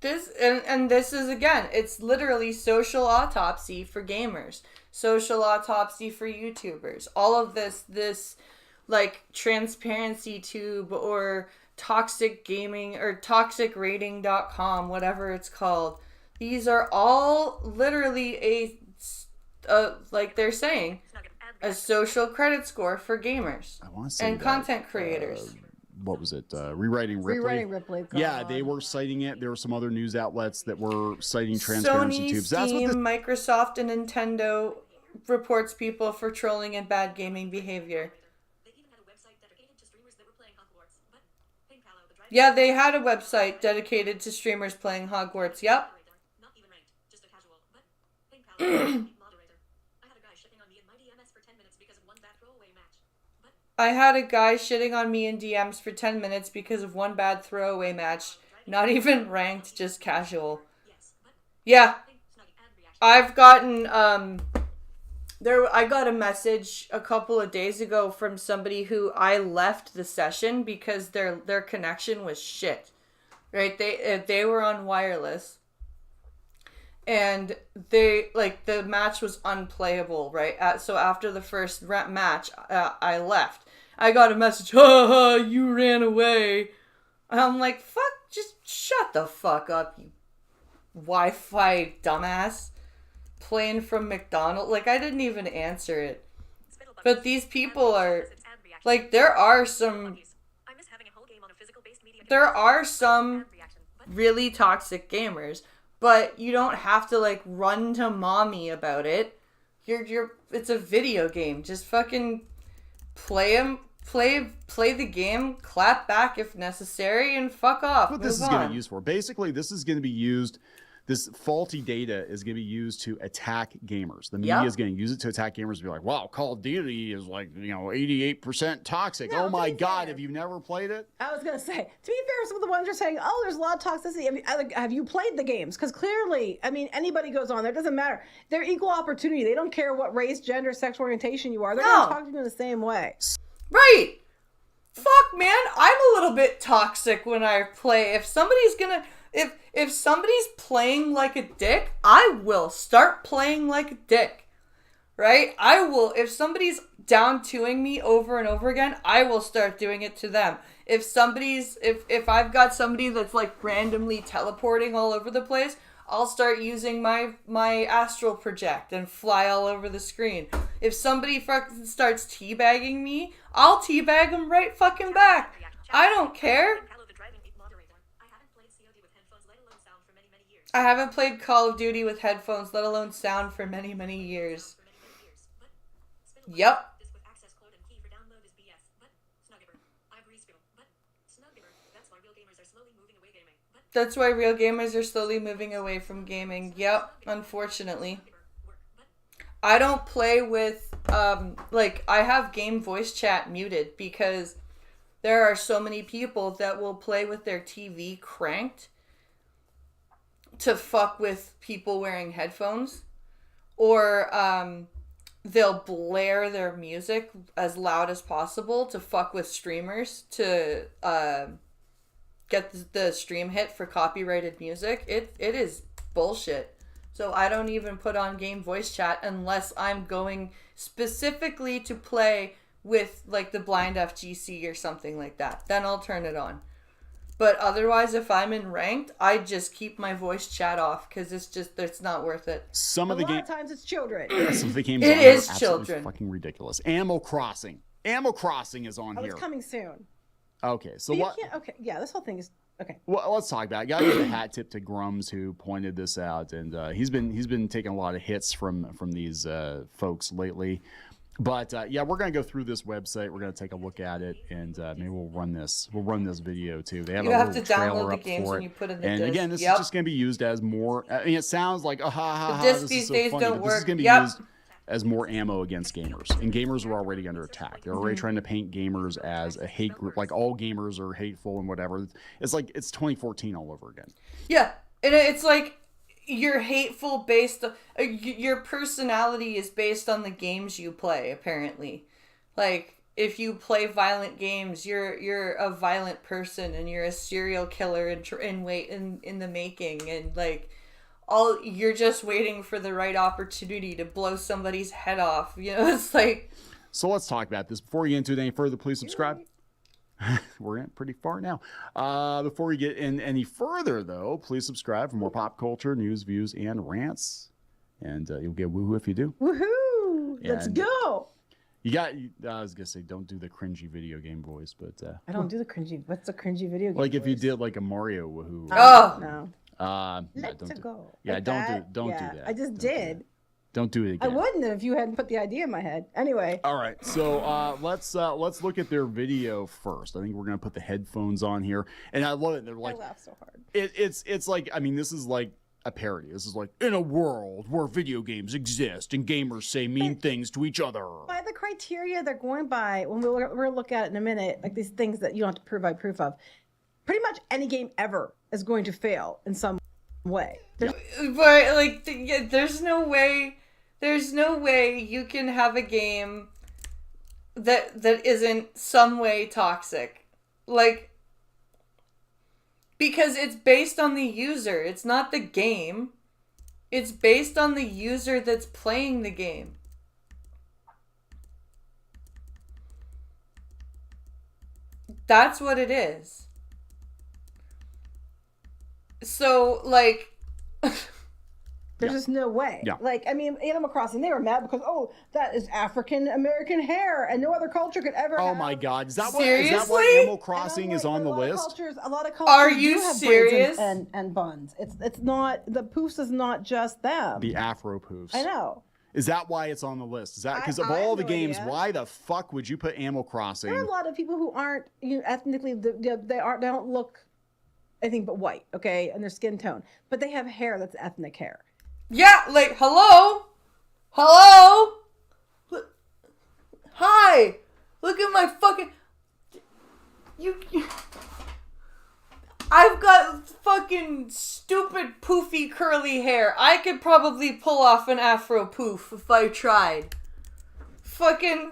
this and this is, again, it's literally social autopsy for gamers, social autopsy for YouTubers. All of this like Transparency Tube or Toxic Gaming or ToxicRating.com, whatever it's called. These are all literally like they're saying, a social credit score for gamers
I want to say
and content creators.
What was it? Rewriting Ripley.
Rewriting Ripley.
Yeah,
God.
they were citing it. There were some other news outlets that were citing transparency
Sony,
tubes.
Steam, Microsoft, and Nintendo reports people for trolling and bad gaming behavior.
They even had a website dedicated to streamers that were playing Hogwarts. But Palo, the driving
Yeah, they had a website dedicated to streamers playing Hogwarts. Yep.
not even ranked, just a casual. But Palo, moderator. I had a guy shitting on me in my DMS for 10 minutes because of one bad throwaway match. But
I had a guy shitting on me in DMs for 10 minutes because of one bad throwaway match. Not even ranked, just casual.
yes, but
Yeah,
snug ad reaction.
I've gotten I got a message a couple of days ago from somebody who I left the session because their connection was shit. Right? They were on wireless. And they like the match was unplayable, right? So after the first match, I left. I got a message, ha ha, you ran away. I'm like, fuck, just shut the fuck up, you Wi-Fi dumbass. Playing from McDonald's. Like, I didn't even answer it. But these people are, like, there are some really toxic gamers, but you don't have to, like, run to mommy about it. It's a video game. Just fucking play the game, clap back if necessary, and fuck off.
What this is going to be used for. Basically, this is going to be used. This faulty data is going to be used to attack gamers. The media is going to use it to attack gamers and be like, wow, Call of Duty is like, 88% toxic.
No,
oh my God,
fair.
have you never played it?
I was going to say, to be fair, some of the ones are saying, oh, there's a lot of toxicity. Have you played the games? Because clearly, anybody goes on there. It doesn't matter. They're equal opportunity. They don't care what race, gender, sexual orientation you are. They're going to talk to you in the same way.
Right. Fuck, man. I'm a little bit toxic when I play. If somebody's gonna... If somebody's playing like a dick, I will start playing like a dick. Right? I will. If somebody's down 2ing me over and over again, I will start doing it to them. If I've got somebody that's like randomly teleporting all over the place, I'll start using my astral project and fly all over the screen. If somebody fucking starts teabagging me, I'll teabag them right fucking back. I don't care. I haven't played Call of Duty with headphones, let alone sound, for many, many years. Yep. That's why real gamers are slowly moving away from gaming. Yep, unfortunately. I don't play with, I have game voice chat muted because there are so many people that will play with their TV cranked to fuck with people wearing headphones, or they'll blare their music as loud as possible to fuck with streamers to get the stream hit for copyrighted music. It is bullshit. So I don't even put on game voice chat unless I'm going specifically to play with like the blind FGC or something like that. Then I'll turn it on. But otherwise, if I'm in ranked, I just keep my voice chat off because it's not worth it.
A lot of times it's children.
Some of the games
it
are
is children.
Fucking ridiculous. Animal Crossing is on here.
It's coming soon.
Okay, so
But
what?
okay, yeah, this whole thing is okay.
Well, let's talk about it. Gotta give a hat tip to Grums who pointed this out, and he's been taking a lot of hits from these folks lately. But yeah, we're gonna go through this website. We're gonna take a look at it, and maybe we'll run this video too. They have
you
a
have
little
to download
trailer
the
up
games
for
when
it.
you put in the
And
disc.
again, this is just gonna be used as more. I mean, it sounds like
The discs these days don't work.
This is gonna be used as more ammo against gamers, and gamers are already under attack. They're already trying to paint gamers as a hate group, like all gamers are hateful and whatever. It's like it's 2014 all over again.
Yeah, and it's like you're hateful based your personality is based on the games you play, apparently. Like if you play violent games, you're a violent person and you're a serial killer in the making, and like you're just waiting for the right opportunity to blow somebody's head off. It's like
So let's talk about this. Before we get into it any further, please subscribe. We're in pretty far now. Before we get in any further, though, please subscribe for more pop culture, news, views, and rants. And you'll get woohoo if you do.
Woohoo! Let's go!
I was going to say, don't do the cringy video game voice, but...
I don't do the cringy. What's the cringy video game
like
voice?
if you did like a Mario woohoo.
Oh!
No.
Let's
go.
Yeah,
Like
don't
that?
do
Yeah,
that.
I just did.
Don't do it
I
again.
wouldn't if you hadn't put the idea in my head. Anyway.
All right, so let's look at their video first. I think we're gonna put the headphones on here, and I love it. They're like,
I laugh so hard.
It's like, I mean, this is like a parody. This is like, in a world where video games exist and gamers say mean things to each other.
By the criteria they're going by, when we'll look at it in a minute, like these things that you don't have to provide proof of, pretty much any game ever is going to fail in some way.
But like, there's no way you can have a game that isn't some way toxic, like, because it's based on the user. It's not the game. It's based on the user that's playing the game. That's what it is. So, like...
There's just no way.
Yeah.
Like, I mean, Animal Crossing, they were mad because, that is African American hair, and no other culture could ever
Oh
have.
my God, is that why
Seriously?
Animal Crossing is on the list?
A lot of cultures
Are you
do have
serious?
braids and buns. It's not, the poofs is not just them.
The Afro poofs.
I know.
Is that why it's on the list? Is that because of
I
all
have
the
no
games?
idea.
Why the fuck would you put Animal Crossing?
There are a lot of people who aren't, ethnically, they don't look anything but white, okay, and their skin tone, but they have hair that's ethnic hair.
Yeah, like, hello? Hi! Look at my fucking... I've got fucking stupid poofy curly hair. I could probably pull off an afro poof if I tried. Fucking...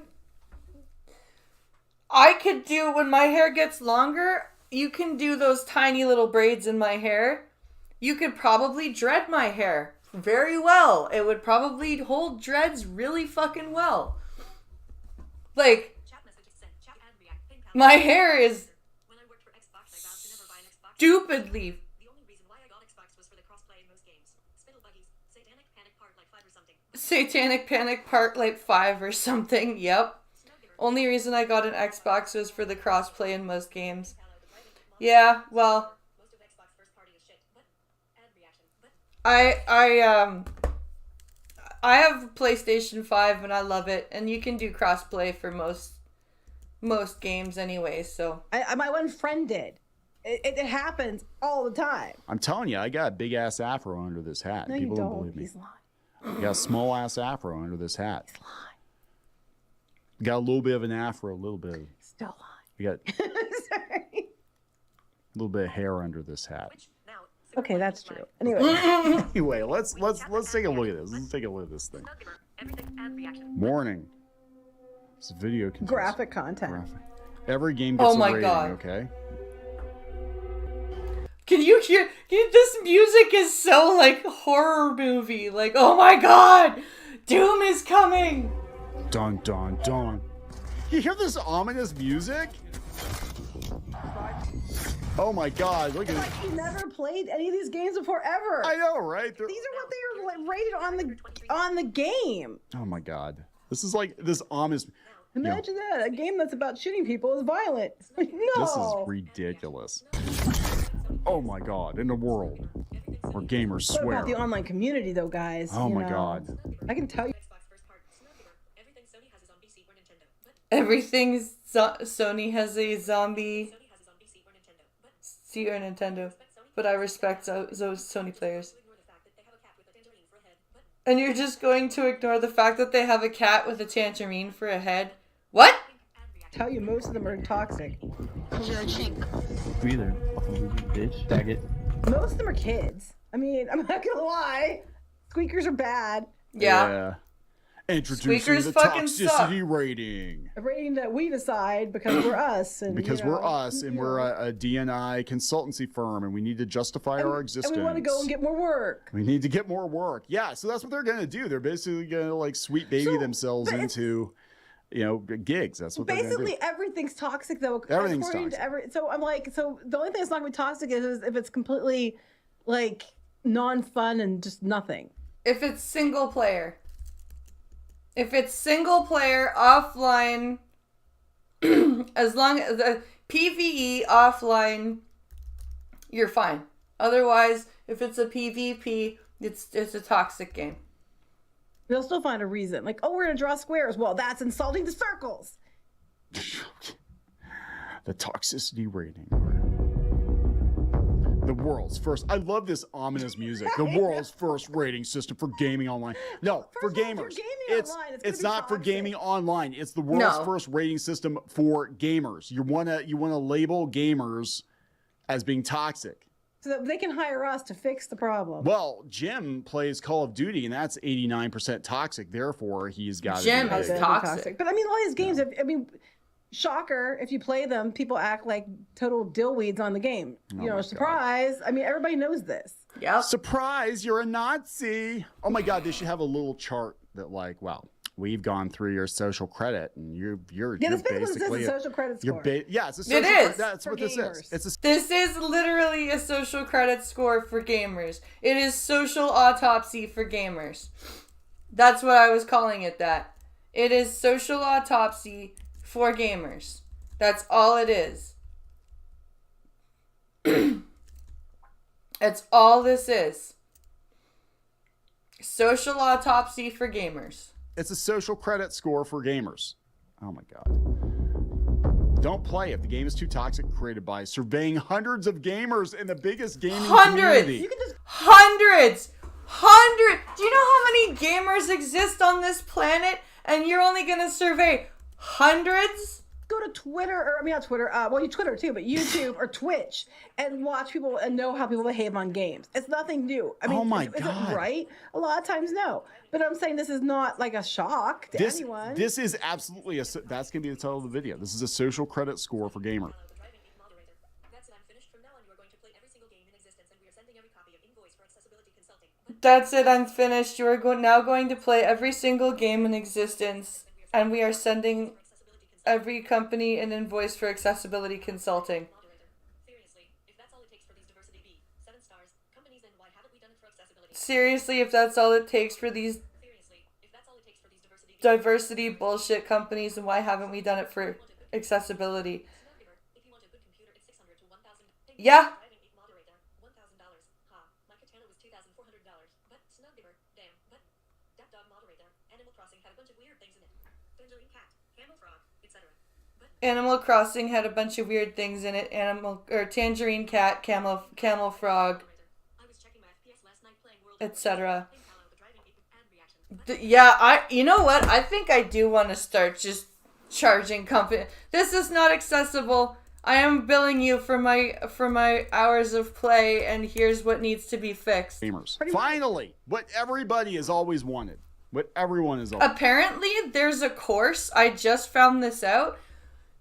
I could do, when my hair gets longer, you can do those tiny little braids in my hair. You could probably dread my hair very well. It would probably hold dreads really fucking well. Like, my hair is stupidly...
The only reason why I got Xbox was for the crossplay in most games. Spittle buggies, Satanic Panic Part like 5 or something.
Satanic Panic Part like 5 or something, yep. Only reason I got an Xbox was for the crossplay in most games. Yeah, well...
Most of Xbox first party is shit, but ad reaction, but
I have PlayStation 5 and I love it, and you can do crossplay for most games anyway, so...
My one friend did. It happens all the time.
I'm telling you, I got a big ass afro under this hat.
No,
People
you
don't
don't.
believe me.
He's lying.
I got a small ass afro under this hat.
He's lying.
Got a little bit of an afro, a little bit.
Still lying.
We got a
Sorry.
little bit of hair under this hat.
which now
Okay, that's true. Anyway,
Anyway, let's take a look at this. Let's take a look at this thing.
Snuggiver, everything ad reaction.
Warning. This video contains
graphic content.
graphic. Every game gets
Oh my
a rating,
God.
okay?
Can you hear... this music is so, like, horror movie. Like, oh my god! Doom is coming!
Dun dun dun. You hear this ominous music? Oh my God! Look at
Like you never played any of these games before ever.
I know, right? They're-
These are what they were rated on the game.
Oh my God! This is like this ominous.
Imagine that, a game that's about shooting people is violent. No.
This is ridiculous. Oh my God! In a world where gamers
What
swear.
about the online community, though, guys?
Oh
You
my
know,
God!
I can tell you.
Xbox first part. Snuggiver, everything Sony has is on PC or Nintendo. But
Everything Sony has a zombie...
Sony has is on PC or Nintendo. But
C or Nintendo. But I respect those Sony players.
ignore the fact that they have a cat with a tangerine for a head. But
And you're just going to ignore the fact that they have a cat with a tangerine for a head? What?
ad reaction.
Tell you most of them are toxic.
Breather. Bitch. Faggot.
Most of them are kids. I mean, I'm not gonna lie. Squeakers are bad.
Yeah.
Introducing
Squeakers
the
fucking
toxicity rating.
A rating that we decide because we're us. And,
Because
you know,
we're us and
you
we're
know,
a DNI consultancy firm and we need to justify our existence.
And we want to go and get more work.
We need to get more work. Yeah, so that's what they're gonna do. They're basically gonna like sweet baby
So,
themselves
but it's-
into gigs. That's what they're gonna
Basically,
do.
everything's toxic, though.
Everything's
according
toxic.
So I'm like, so the only thing that's not gonna be toxic is if it's completely like non-fun and just nothing.
If it's single player. If it's single player offline, as long as the PvE offline, you're fine. Otherwise, if it's a PvP, it's a toxic game.
They'll still find a reason. Like, oh, we're gonna draw squares. Well, that's insulting to circles.
The toxicity rating. The world's first. I love this ominous music. The world's first rating system for gaming online. No, for
First of all, if you're
gamers.
gaming online, it's
It's
gonna be
not for
toxic.
gaming online. It's the world's
No.
first rating system for gamers. You wanna label gamers as being toxic.
So that they can hire us to fix the problem.
Well, Jim plays Call of Duty, and that's 89% toxic. Therefore, he's got to
Jim
be
is
big.
toxic.
But I mean, all these games. Shocker, if you play them, people act like total dillweeds on the game.
Oh my God.
Surprise. I mean, everybody knows this.
Yep.
Surprise, you're a Nazi. Oh my God, they should have a little chart that wow, we've gone through your social credit, and you're
Yeah, that's basically what
basically
this is, a social credit score.
it's a social
is.
That's
For
what this
gamers.
is. It's a
This is literally a social credit score for gamers. It is social autopsy for gamers. That's what I was calling it that. It is social autopsy for gamers. That's all it is. That's all this is. Social autopsy for gamers.
It's a social credit score for gamers. Oh my God. Don't play it. The game is too toxic. Created by surveying hundreds of gamers in the biggest gaming community.
You can just
Hundreds! Do you know how many gamers exist on this planet? And you're only gonna survey hundreds?
go to Twitter, or I mean not Twitter, well you Twitter too, but YouTube or Twitch and watch people and know how people behave on games. It's nothing new. I mean,
Oh my
is
God.
it right? A lot of times no. But I'm saying this is not like a shock to anyone.
This is absolutely that's gonna be the title of the video. This is a social credit score for gamer.
The driving game moderator. That's it, I'm finished. From now on, you are going to play every single game in existence, and we are sending every copy of invoice for accessibility consulting.
That's it, I'm finished. You are now going to play every single game in existence, and we are sending every company an invoice for accessibility consulting.
Moderator. Seriously, if that's all it takes for these diversity B, 7 stars, companies, then why haven't we done it for accessibility?
Seriously, if that's all it takes for these
Seriously, if that's all it takes for these diversity B,
diversity bullshit companies, and why haven't we done it for accessibility?
Snuggiver, if you want a good computer, it's $600 to $1,000.
Yeah.
Driving game moderator, $1,000. Ha, my Katana was $2,400. But Snuggiver, damn, but that dog moderator, Animal Crossing had a bunch of weird things in it. Tangerine cat, camel frog, etc. But
Animal Crossing had a bunch of weird things in it. Tangerine cat, camel frog,
I was checking my FPS last night playing World
etc.
Think how the driving game ad reaction.
Yeah, you know what? I think I do want to start just charging company. This is not accessible. I am billing you for my hours of play, and here's what needs to be fixed.
Gamers. Finally, what everybody has always wanted. What everyone has always
Apparently, there's a course. I just found this out.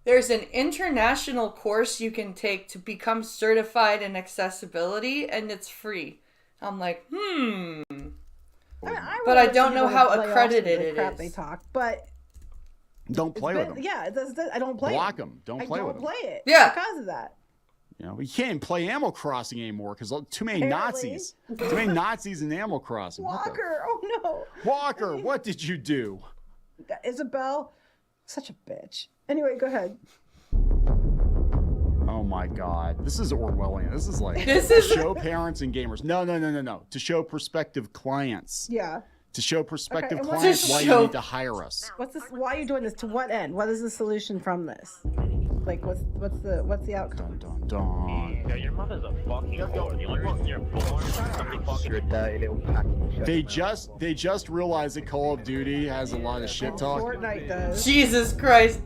There's an international course you can take to become certified in accessibility, and it's free. I'm like,
I
But I
really
don't
wish
know
people
how
would lay off
accredited
the
it
crap
is.
They talk, but
don't play with them.
yeah, I don't play.
Block them. Don't play
I
with
don't
them.
play it.
Yeah.
because of that.
You know, you can't play Animal Crossing anymore because too many
Apparently.
Nazis. Too many Nazis in Animal Crossing. What the-
Walker, oh no,
Walker, what did you do?
Isabel, such a bitch. Anyway, go ahead.
Oh my God, this is Orwellian. This is like
This is-
show parents and gamers. No. To show prospective clients.
Yeah.
To show prospective
and what's
clients
the-
why
To show-
you need to hire us.
What's this? Why are you doing this? To what end? What is the solution from this? Like, what's the outcome?
Dun, dun, dun.
Yeah, your mother's a fucking whore. The only reason you're born is somebody fucking. You're a dirty little pack.
They just realized that Call of Duty has a lot of shit talk.
Fortnite does.
Jesus Christ.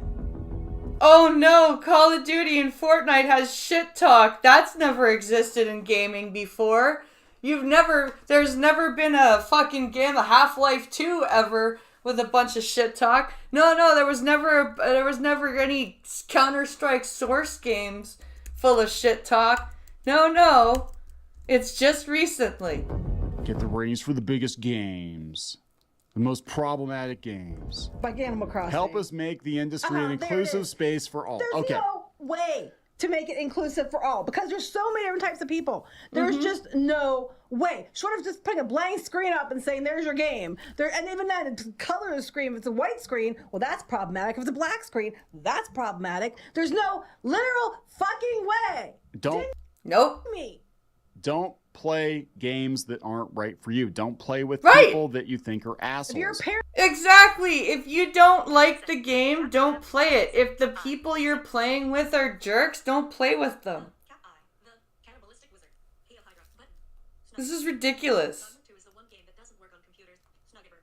Oh no, Call of Duty and Fortnite has shit talk. That's never existed in gaming before. There's never been a fucking game, a Half-Life 2 ever with a bunch of shit talk. No, there was never any Counter-Strike Source games full of shit talk. No. It's just recently.
Get the ratings for the biggest games. The most problematic games.
Like Animal Crossing.
Help us make the industry an
there it
inclusive
is.
space for all.
There's
Okay.
no way to make it inclusive for all because there's so many different types of people. There's just no way. Short of just putting a blank screen up and saying, there's your game. And even then, it's color the screen. If it's a white screen, well, that's problematic. If it's a black screen, that's problematic. There's no literal fucking way.
Nope.
Don't play games that aren't right for you. Don't play with
Right.
people that you think are assholes.
If you're a parent,
Exactly. If you don't like the game, don't play it. If the people you're playing with are jerks, don't play with them.
Cat Eye, the cannibalistic wizard. Hail Hydra. Button.
This is ridiculous.
Dogma 2 is the one game that doesn't work on computers. Snuggiver.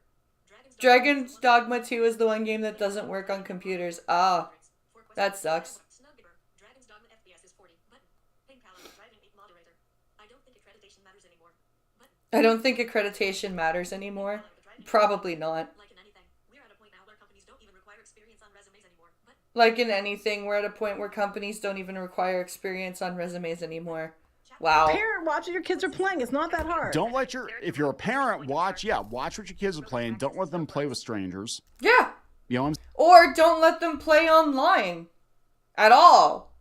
Dragon's Dogma 2 is the one game that doesn't work on computers. Ah, that sucks.
Snuggiver. Dragon's Dogma FPS is 40. Button. Pink Paladin driving 8 moderator. I don't think accreditation matters anymore. Button.
I don't think accreditation matters anymore. Probably not.
Like in anything, we're at a point now where companies don't even require experience on resumes anymore. Button.
Like in anything, we're at a point where companies don't even require experience on resumes anymore. Wow.
parent, watch what your kids are playing. It's not that hard.
Don't let if you're a parent, watch what your kids are playing. Don't let them play with strangers.
Yeah.
You know what I'm
Or don't let them play online at all.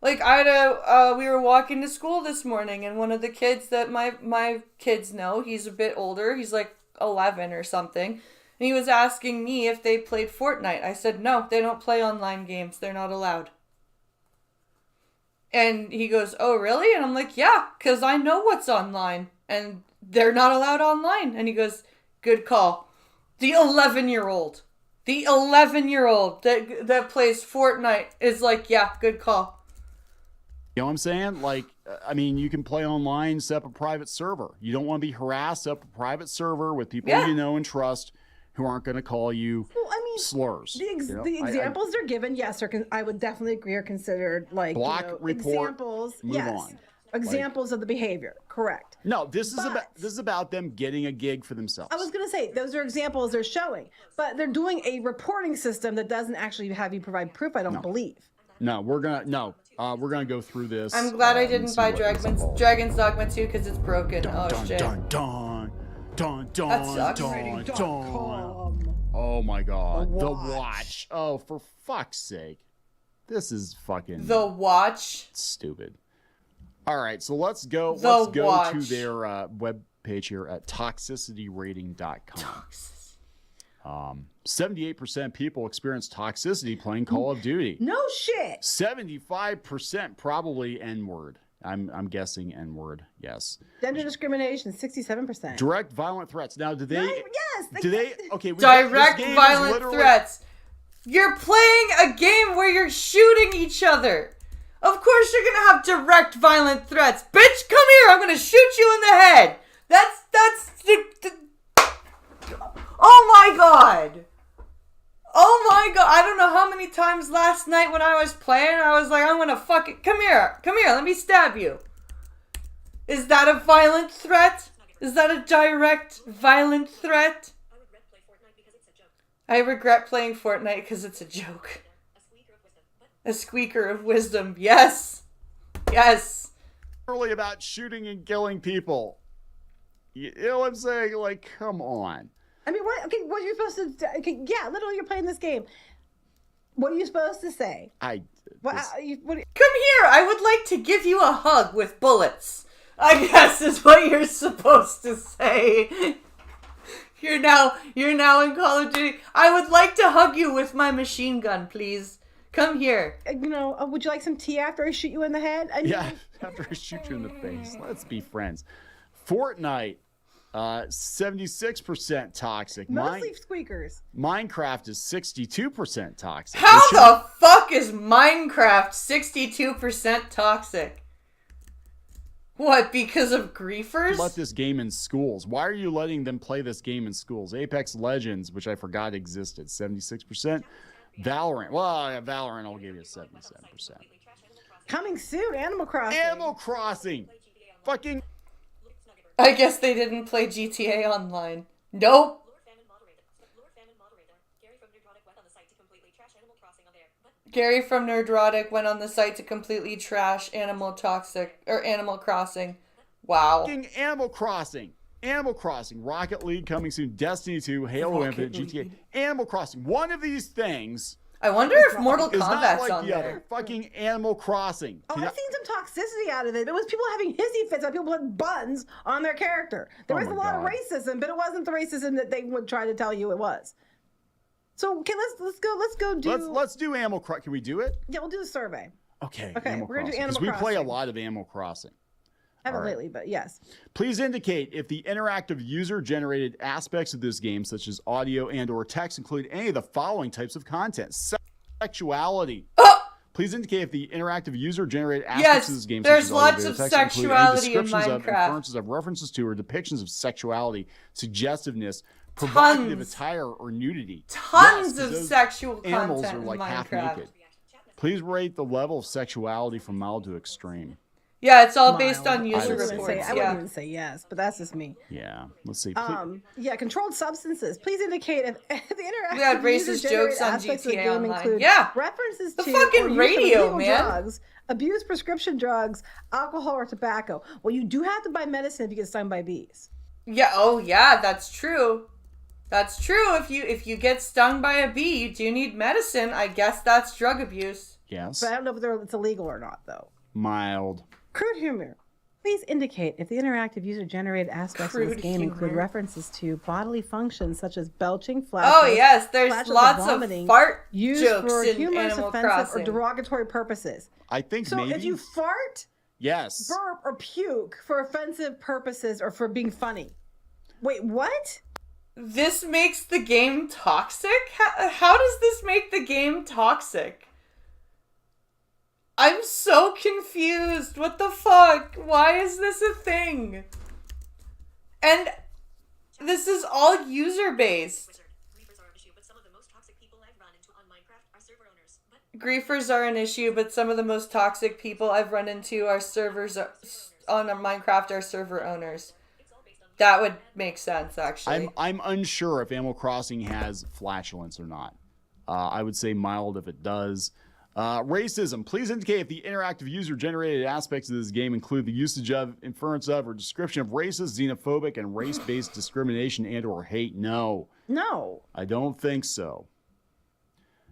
Like I had we were walking to school this morning, and one of the kids that my kids know, he's a bit older. He's like 11 or something. And he was asking me if they played Fortnite. I said, no, they don't play online games. They're not allowed. And he goes, oh, really? And I'm like, yeah, because I know what's online. And they're not allowed online. And he goes, good call. The 11-year-old. The 11-year-old that plays Fortnite is like, yeah, good call.
You know what I'm saying? Like, I mean, you can play online, set up a private server. You don't want to be harassed, set up a private server with people you know and trust who aren't going to call you slurs.
The examples they're given, yes, I would definitely agree are considered like
block, report,
examples.
move
yes.
on.
Examples of the behavior, correct.
No, this is about them getting a gig for themselves.
I was going to say, those are examples they're showing, but they're doing a reporting system that doesn't actually have you provide proof, I don't believe.
No, we're gonna go through this.
I'm glad I didn't buy Dragon's Dogma 2 because it's broken. Shit.
Dun.
That sucks.
Oh my god. The Watch. Oh, for fuck's sake. This is fucking
The Watch.
Stupid. All right, so let's go
Watch.
to their web page here at toxicityrating.com. 78% people experience toxicity playing Call of Duty.
No shit.
75% probably N-word. I'm guessing N-word. Yes.
Gender discrimination, 67%.
Direct violent threats. Now, do they?
Yes.
Do they? Okay.
Direct violent threats. You're playing a game where you're shooting each other. Of course you're gonna have direct violent threats. Bitch, come here. I'm gonna shoot you in the head. That's. Oh my god. Oh my god. I don't know how many times last night when I was playing, I was like, I'm gonna fucking. Come here, let me stab you. Is that a violent threat? Is that a direct violent threat? I regret playing Fortnite because it's a joke. A squeaker of wisdom. Yes. Yes.
Really about shooting and killing people. You know what I'm saying? Like, come on.
I mean, what? Okay, what are you supposed to do? Okay, yeah, literally, you're playing this game. What are you supposed to say?
Come here. I would like to give you a hug with bullets. I guess is what you're supposed to say. You're now in Call of Duty. I would like to hug you with my machine gun, please. Come here.
You know, would you like some tea after I shoot you in the head?
After I shoot you in the face. Let's be friends. Fortnite, 76% toxic.
Mostly squeakers.
Minecraft is 62% toxic.
How the fuck is Minecraft 62% toxic? What, because of griefers?
Let this game in schools. Why are you letting them play this game in schools? Apex Legends, which I forgot existed, 76%. Valorant. Well, Valorant, I'll give you 77%.
Coming soon, Animal Crossing.
Animal Crossing. Fucking.
I guess they didn't play GTA Online. Nope. Gary from Nerdrotic went on the site to completely trash Animal Crossing. Wow.
Fucking Animal Crossing. Animal Crossing, Rocket League coming soon, Destiny 2, Halo Infinite, GTA. Animal Crossing. One of these things
I wonder if Mortal
is not
Kombat's
like
on
the
there.
other. Fucking Animal Crossing.
Oh, I've seen some toxicity out of it. It was people having hissy fits about people putting buns on their character. There was a lot of racism, but it wasn't the racism that they would try to tell you it was. So okay, let's go do.
Let's do Animal Crossing. Can we do it?
Yeah, we'll do the survey.
Okay.
Okay, we're gonna do Animal
we play a
Crossing.
lot of Animal Crossing.
Haven't lately, but yes.
Please indicate if the interactive user-generated aspects of this game, such as audio and/or text, include any of the following types of content: sexuality. Please indicate if the interactive user-generated aspects of this game,
there's
such as audio,
lots of
text, include any
sexuality in
descriptions of,
Minecraft.
inferences of, references to, or depictions of sexuality, suggestiveness, provocative
Tons.
attire, or nudity.
Tons
Yes,
of
those
sexual
animals
content
are
in
like half
Minecraft.
naked. Please rate the level of sexuality from mild to extreme.
Yeah, it's all based on user
would say-
reports.
I wouldn't even say yes, but that's just me.
Yeah, let's see.
Yeah, controlled substances. Please indicate if the interactive
We had racist
user-generated
jokes on
aspects of the
GTA
game
Online.
include
Yeah.
references
The
to
fucking
or use of
radio,
illegal
man.
drugs, abuse prescription drugs, alcohol, or tobacco. Well, you do have to buy medicine if you get stung by bees.
Yeah, oh yeah, that's true. That's true. If you get stung by a bee, you do need medicine. I guess that's drug abuse.
Yes.
But I don't know if it's illegal or not, though.
Mild.
Crude humor. Please indicate if the interactive user-generated aspects of this
Crude
game include
humor.
references to bodily functions such as belching, flashes.
Oh yes, there's
flashes, or
lots of
vomiting
fart
used
jokes
for
in
humorous,
Animal
offensive,
Crossing.
or derogatory purposes.
I think
So
maybe.
if you fart,
Yes.
burp, or puke for offensive purposes or for being funny. Wait, what?
This makes the game toxic? How does this make the game toxic? I'm so confused. What the fuck? Why is this a thing? And this is all user-based.
Griefers are an issue, but some of the most toxic people I've run into on Minecraft are server owners. But
Griefers are an issue, but some of the most toxic people I've run into are on Minecraft are server owners. That would make sense, actually.
I'm unsure if Animal Crossing has flatulence or not. I would say mild if it does. Racism. Please indicate if the interactive user-generated aspects of this game include the usage of, inference of, or description of racist, xenophobic, and race-based discrimination and/or hate. No.
No.
I don't think so.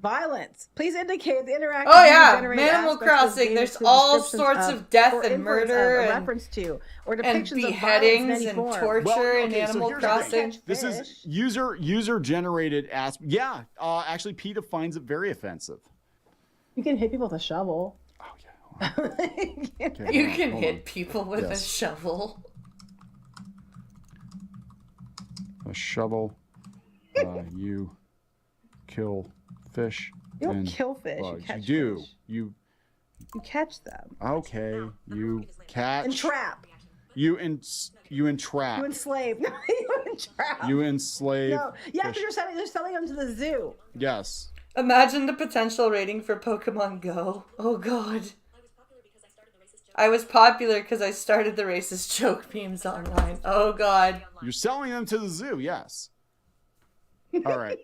Violence. Please indicate the interactive
Oh yeah,
user-generated
Animal
aspects of this
Crossing.
game
There's
include
all
descriptions
sorts
of,
of death
or
and
inference of,
murder
or
and
reference to, or depictions
and
of violence in
beheadings
any
and
form.
torture
Well,
in
okay, so
Animal
here's the thing.
Crossing.
This is user-generated aspect. Yeah, actually, PETA finds it very offensive.
You can hit people with a shovel.
Oh yeah. Hold on. Okay,
You
hold on,
can
hold
hit
on.
people with a
Yes.
shovel.
A shovel. You kill fish.
You don't
and
kill fish.
bugs.
You catch
do.
fish.
You
You catch them.
okay? You catch.
Entrap.
You entrap.
You enslave. No, you entrap.
You enslave.
No. Yeah,
fish.
because you're selling them to the zoo.
Yes.
Imagine the potential rating for Pokemon Go. Oh god.
I was popular because I started the racist joke.
I was popular because I started the racist joke memes online. Oh god.
You're selling them to the zoo. Yes. All right.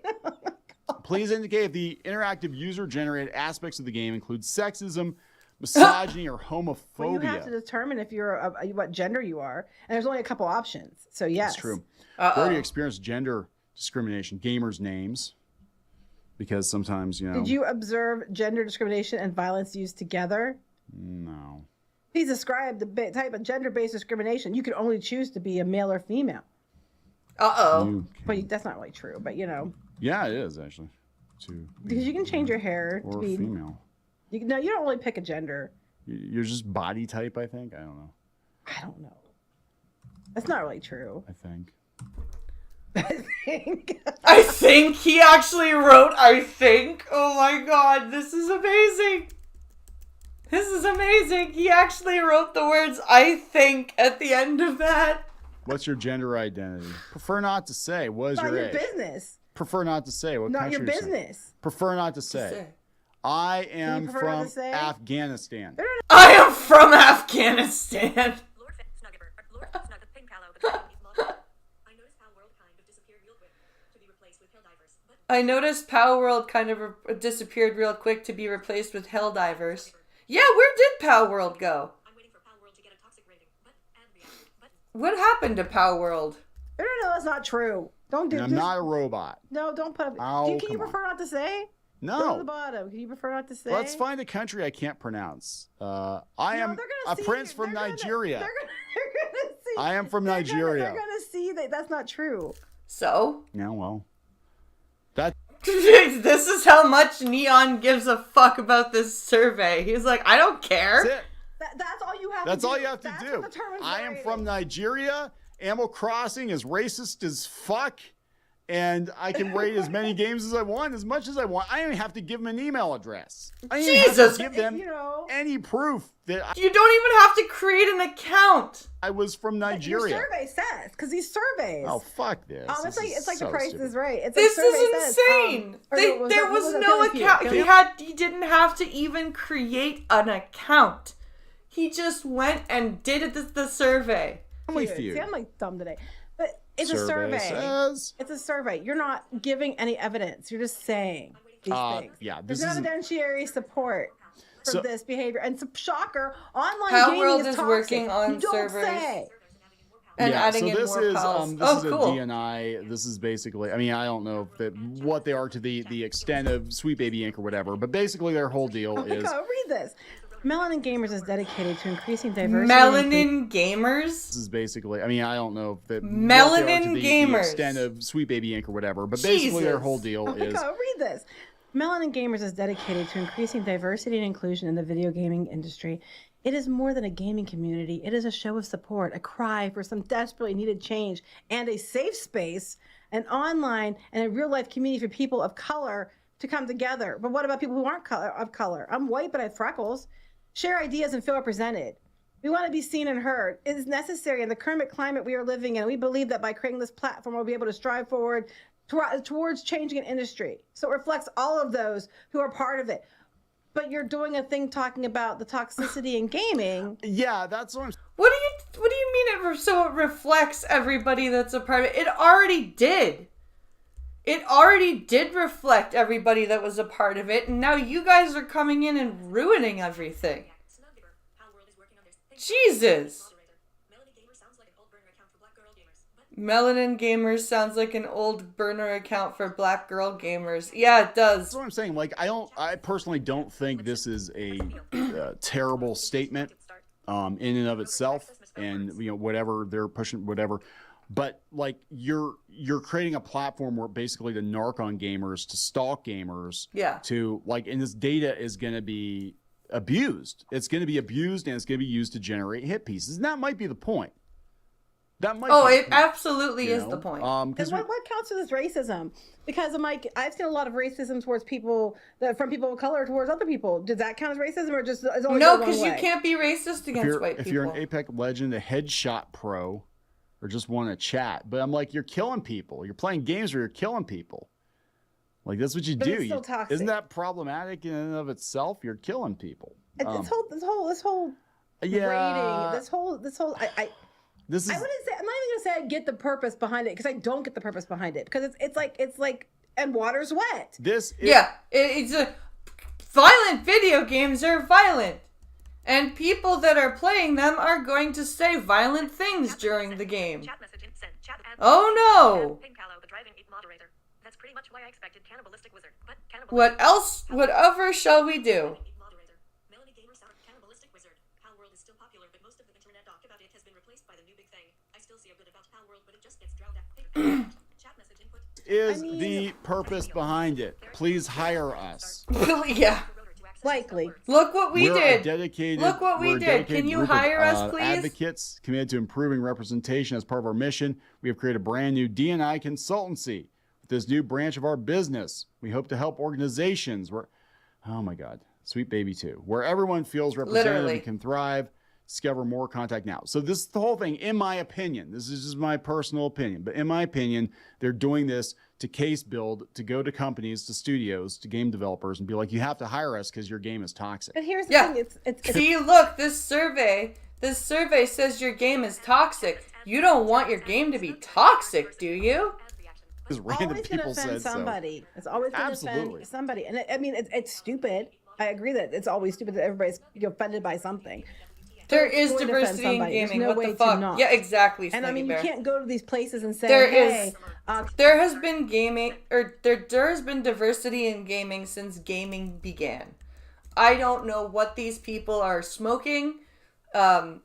Please indicate if the interactive user-generated aspects of the game include sexism, misogyny, or homophobia.
Well, you have to determine if you're what gender you are, and there's only a couple options. So yes,
That's true.
Uh-oh.
Where do you experience gender discrimination? Gamers' names. Because sometimes, you know.
Did you observe gender discrimination and violence used together?
No.
Please describe the type of gender-based discrimination. You can only choose to be a male or female.
Uh-oh.
But that's not really true. But you know,
Yeah, it is actually.
because you can change your hair to
Or
be
female.
No, you don't really pick a gender.
You're just body type, I think. I don't know.
I don't know. That's not really true.
I think.
I think.
I think he actually wrote I think. Oh my god, this is amazing. This is amazing. He actually wrote the words I think at the end of that.
What's your gender identity? Prefer not to say. What is
Not
your
your
age?
business.
Prefer not to say. What
Not
country
your
you're from.
business.
Prefer not to say.
Say.
I am
prefer not
from
to say?
Afghanistan.
I am from Afghanistan.
Lord Snug, the pink callow, the I noticed how world kind of disappeared real quick to be replaced with Helldivers. But
I noticed Pow World kind of disappeared real quick to be replaced with Helldivers. Yeah, where did Pow World go?
I'm waiting for Pal World to get a toxic rating. But ad reaction. But
What happened to Pow World?
No, that's not true. Don't do.
And I'm not a robot.
No, don't put.
Oh,
Can you
come on.
prefer not to say? Go to
No.
the bottom. Can you prefer not to say?
Let's find a country I can't pronounce. I am
they're
a
gonna see
prince
you.
from
They're gonna-
Nigeria.
They're gonna see.
I am from
they're
Nigeria.
They're gonna see that that's not true.
So?
Yeah, well. That
This is how much Neon gives a fuck about this survey. He's like, I don't care.
That's it.
That's all you have
That's
to do.
all you have to
That's
do.
what determines
I
the
am
rating.
from Nigeria. Animal Crossing is racist as fuck. And I can rate as many games as I want, as much as I want. I don't even have to give them an email address. I don't even have
Jesus.
to give them any proof that
You don't even have to create an account.
I was from
Your
Nigeria.
survey says, because these surveys.
Oh, fuck this.
It's like
so
the Price
stupid.
is Right. It's
This
like survey
is
says,
insane. There was no account. He didn't have to even create an account. He just went and did the survey.
Family
Dude,
Feud.
see, I'm like dumb today. But it's
Survey
a survey.
says-
It's a survey. You're not giving any evidence. You're just saying these things.
Yeah,
There's
this
no
isn't-
evidentiary support for
So-
this behavior. And shocker, online
Pow
gaming
World
is
is
toxic.
working on
You don't
servers.
say.
And
yeah,
adding
so
in
this
more
is
pals.
this
Oh,
is a
cool.
DNI. This is basically. I mean, I don't know if what they are to the extent of Sweet Baby Inc. or whatever, but basically their whole deal
Oh my
is.
God, read this. Melanin Gamers is dedicated to increasing diversity.
Melanin Gamers?
This is basically. I mean, I don't know if what they are
Melanin
to the
Gamers.
extent of Sweet Baby Inc. or whatever, but basically their
Jesus.
whole deal
Oh my
is.
God, read this. Melanin Gamers is dedicated to increasing diversity and inclusion in the video gaming industry. It is more than a gaming community. It is a show of support, a cry for some desperately needed change, and a safe space, an online and a real life community for people of color to come together. But what about people who aren't of color? I'm white, but I have freckles. Share ideas and feel represented. We want to be seen and heard. It is necessary in the current climate we are living in. We believe that by creating this platform, we'll be able to strive forward towards changing an industry. So it reflects all of those who are part of it. But you're doing a thing talking about the toxicity in gaming.
Yeah, that's what I'm.
What do you mean so it reflects everybody that's a part of it? It already did. It already did reflect everybody that was a part of it, and now you guys are coming in and ruining everything. Jesus. Melanin Gamers sounds like an old burner account for black girl gamers. Yeah, it does.
That's what I'm saying. Like, I personally don't think this is a terrible statement in and of itself, and whatever they're pushing, whatever. But like, you're creating a platform where basically to narc on gamers, to stalk gamers,
Yeah.
to like, and this data is going to be abused. It's going to be abused, and it's going to be used to generate hit pieces. And that might be the point. That might.
Oh,
be the
it
point,
absolutely is
know?
the point.
And what counts as racism? Because I'm like, I've seen a lot of racism towards people from people of color towards other people. Does that count as racism, or just is only
No,
because
because you can't be racist against white
if
people.
you're an Apex Legend, a headshot pro, or just want to chat, but I'm like, you're killing people. You're playing games where you're killing people. Like, that's what you
But
do.
it's still toxic.
Isn't that problematic in and of itself? You're killing people.
This whole
Yeah.
rating, this whole
This is.
I wouldn't say, I'm not even gonna say I get the purpose behind it, because I don't get the purpose behind it, because it's like and water's wet.
This.
Yeah, it's a violent video games are violent, and people that are playing them are going to say violent things during the game. Oh no!
That's pretty much why I expected cannibalistic wizard. But
What else? Whatever shall we do?
Melanie Gamer sound cannibalistic wizard. Palworld is still popular, but most of the internet talk about it has been replaced by the new big thing. I still see a bit about Palworld, but it just gets drowned out. Chat message input.
Is the purpose behind it? Please hire us.
Yeah.
Likely.
Look what we
We're a
did.
dedicated.
Look what we
we're a
did.
dedicated
Can you
group of,
hire us, please?
Advocates committed to improving representation as part of our mission. We have created a brand new DNI consultancy with this new branch of our business. We hope to help organizations where, oh my God, Sweet Baby 2, where everyone feels represented
Literally.
and can thrive. Discover more, contact now. So this is the whole thing, in my opinion. This is just my personal opinion, but in my opinion, they're doing this to case build, to go to companies, to studios, to game developers, and be like, you have to hire us because your game is toxic.
But here's the
Yeah.
thing, it's
See, look, this survey says your game is toxic. You don't want your game to be toxic, do you?
Because random
always going to
people
offend
said
somebody. It's always going to
Absolutely.
offend somebody. And I mean, it's stupid. I agree that it's always stupid that everybody's offended by something.
There
it's
is
going to offend
diversity in
somebody. There's
gaming.
no
What
way
the
to
fuck?
not.
Yeah, exactly.
And I mean,
Bear.
you can't go to these places and say,
There
hey,
is- There has been gaming, or there has been diversity in gaming since gaming began. I don't know what these people are smoking.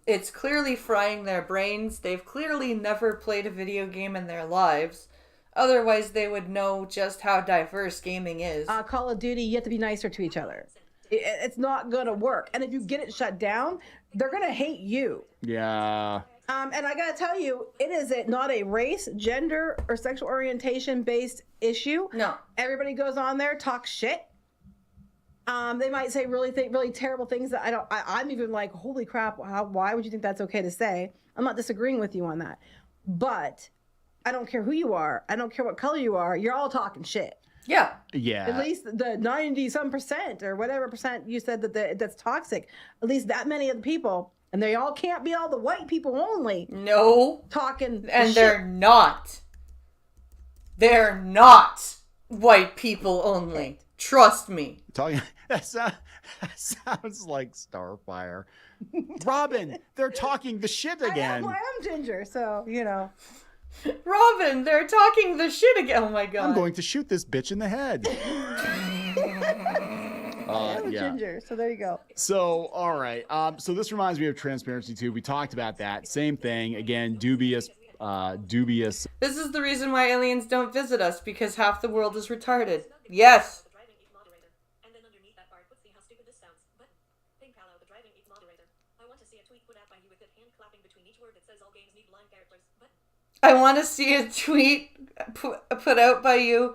It's clearly frying their brains. They've clearly never played a video game in their lives. Otherwise, they would know just how diverse gaming is.
Call of Duty, you have to be nicer to each other. It's not going to work. And if you get it shut down, they're going to hate you.
Yeah.
And I got to tell you, it is not a race, gender, or sexual orientation based issue.
No.
Everybody goes on there, talks shit. They might say really terrible things that I'm even like, holy crap, why would you think that's okay to say? I'm not disagreeing with you on that. But I don't care who you are. I don't care what color you are. You're all talking shit.
Yeah.
Yeah.
At least the 90-some% or whatever percent you said that's toxic. At least that many of the people, and they all can't be all the white people only.
No.
Talking
And
shit.
they're not. They're not white people only. Trust me.
That sounds like Starfire. Robin, they're talking the shit again.
I am ginger, so you know.
Robin, they're talking the shit again. Oh my god.
I'm going to shoot this bitch in the head.
I'm
yeah.
ginger, so there you go.
So, all right. So this reminds me of Transparency too. We talked about that. Same thing. Again, dubious.
This is the reason why aliens don't visit us, because half the world is retarded. Yes.
The driving age moderator. And then underneath that bar, let's see how stupid this sounds. But Pink Palo, the driving age moderator. I want to see a tweet put out by you with it hand clapping between each word that says all games need blind characters. But
I want to see a tweet put out by you.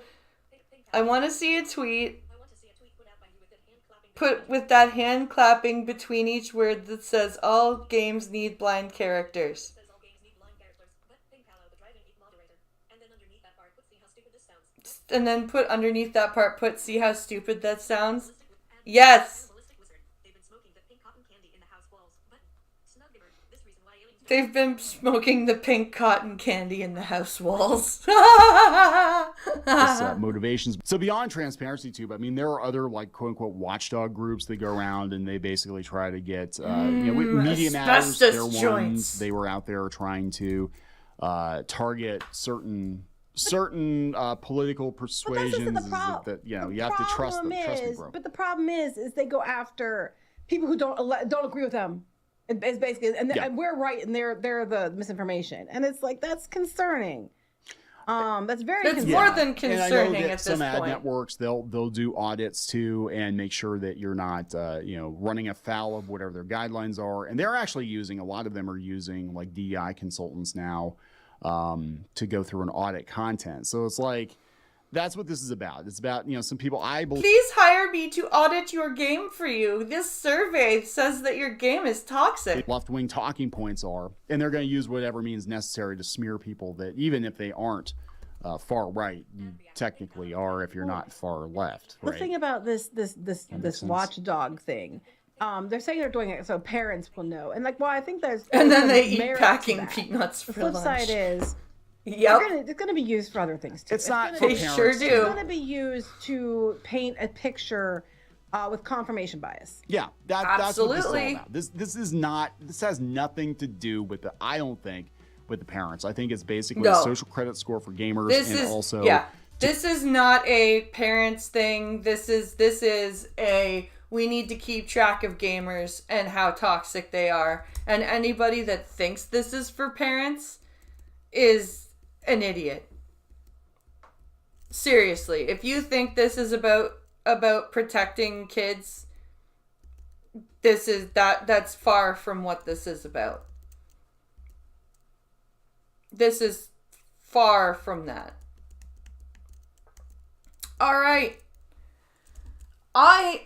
I want to see a tweet
I want to see a tweet put out by you with it hand clapping
put with that hand clapping between each word that says all games need blind characters.
says all games need blind characters. But Pink Palo, the driving age moderator. And then underneath that bar, let's see how stupid this sounds.
And then put underneath that part, see how stupid that sounds?
Ballistic with-
Yes!
Ballistic wizard. They've been smoking the pink cotton candy in the house walls. But Snug Dimmer, this reason why aliens
They've been smoking the pink cotton candy in the house walls.
Motivations. So beyond Transparency Tube, I mean, there are other like quote unquote watchdog groups that go around and they basically try to get Media Matters. They're
asbestos
ones.
joints.
They were out there trying to target certain political
But
persuasions.
that's just the problem.
That you have to trust them. Trust me, bro.
But the problem is they go after people who don't agree with them. It's basically, and we're right, and they're the misinformation, and it's like that's concerning. That's very.
That's
concerning.
more than
And
concerning
I know that
at
some
this
ad
point.
networks they'll do audits too and make sure that you're not running afoul of whatever their guidelines are. And they're actually using, a lot of them are using like DEI consultants now to go through and audit content. So it's like that's what this is about. It's about some people I believe.
Please hire me to audit your game for you. This survey says that your game is toxic.
Left-wing talking points are, and they're going to use whatever means necessary to smear people that even if they aren't far right, you technically are if you're not far left.
The
Right?
thing about this
sense.
watchdog thing, they're saying they're doing it so parents will know, and like, well, I think there's
And then they eat
merit to
packing
that.
peanuts for
The flip
lunch.
side is
Yep.
it's going to be used for other things too.
It's not
gonna
for
be-
They
parents.
sure
It's
do.
going to be used to paint a picture with confirmation bias.
Yeah, that's what this is all
Absolutely.
about. This has nothing to do with I don't think with the parents. I think it's basically
No.
a social credit score for gamers
This
and
is
also
This is not a parents thing. This is a we need to keep track of gamers and how toxic they are. And anybody that thinks this is for parents is an idiot. Seriously, if you think this is about protecting kids, that's far from what this is about. This is far from that. All right. I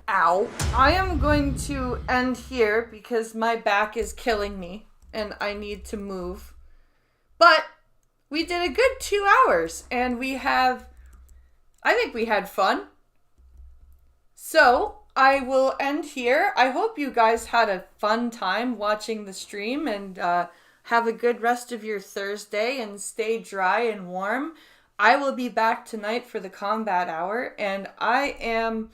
am going to end here because my back is killing me and I need to move. But we did a good 2 hours and I think we had fun. So I will end here. I hope you guys had a fun time watching the stream and have a good rest of your Thursday and stay dry and warm. I will be back tonight for the combat hour and I am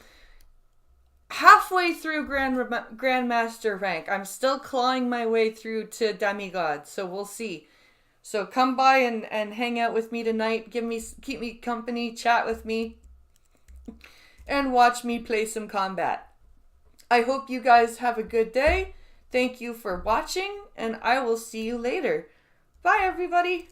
halfway through Grandmaster rank. I'm still clawing my way through to demigod, so we'll see. So come by and hang out with me tonight. Keep me company, chat with me, and watch me play some combat. I hope you guys have a good day. Thank you for watching, and I will see you later. Bye, everybody.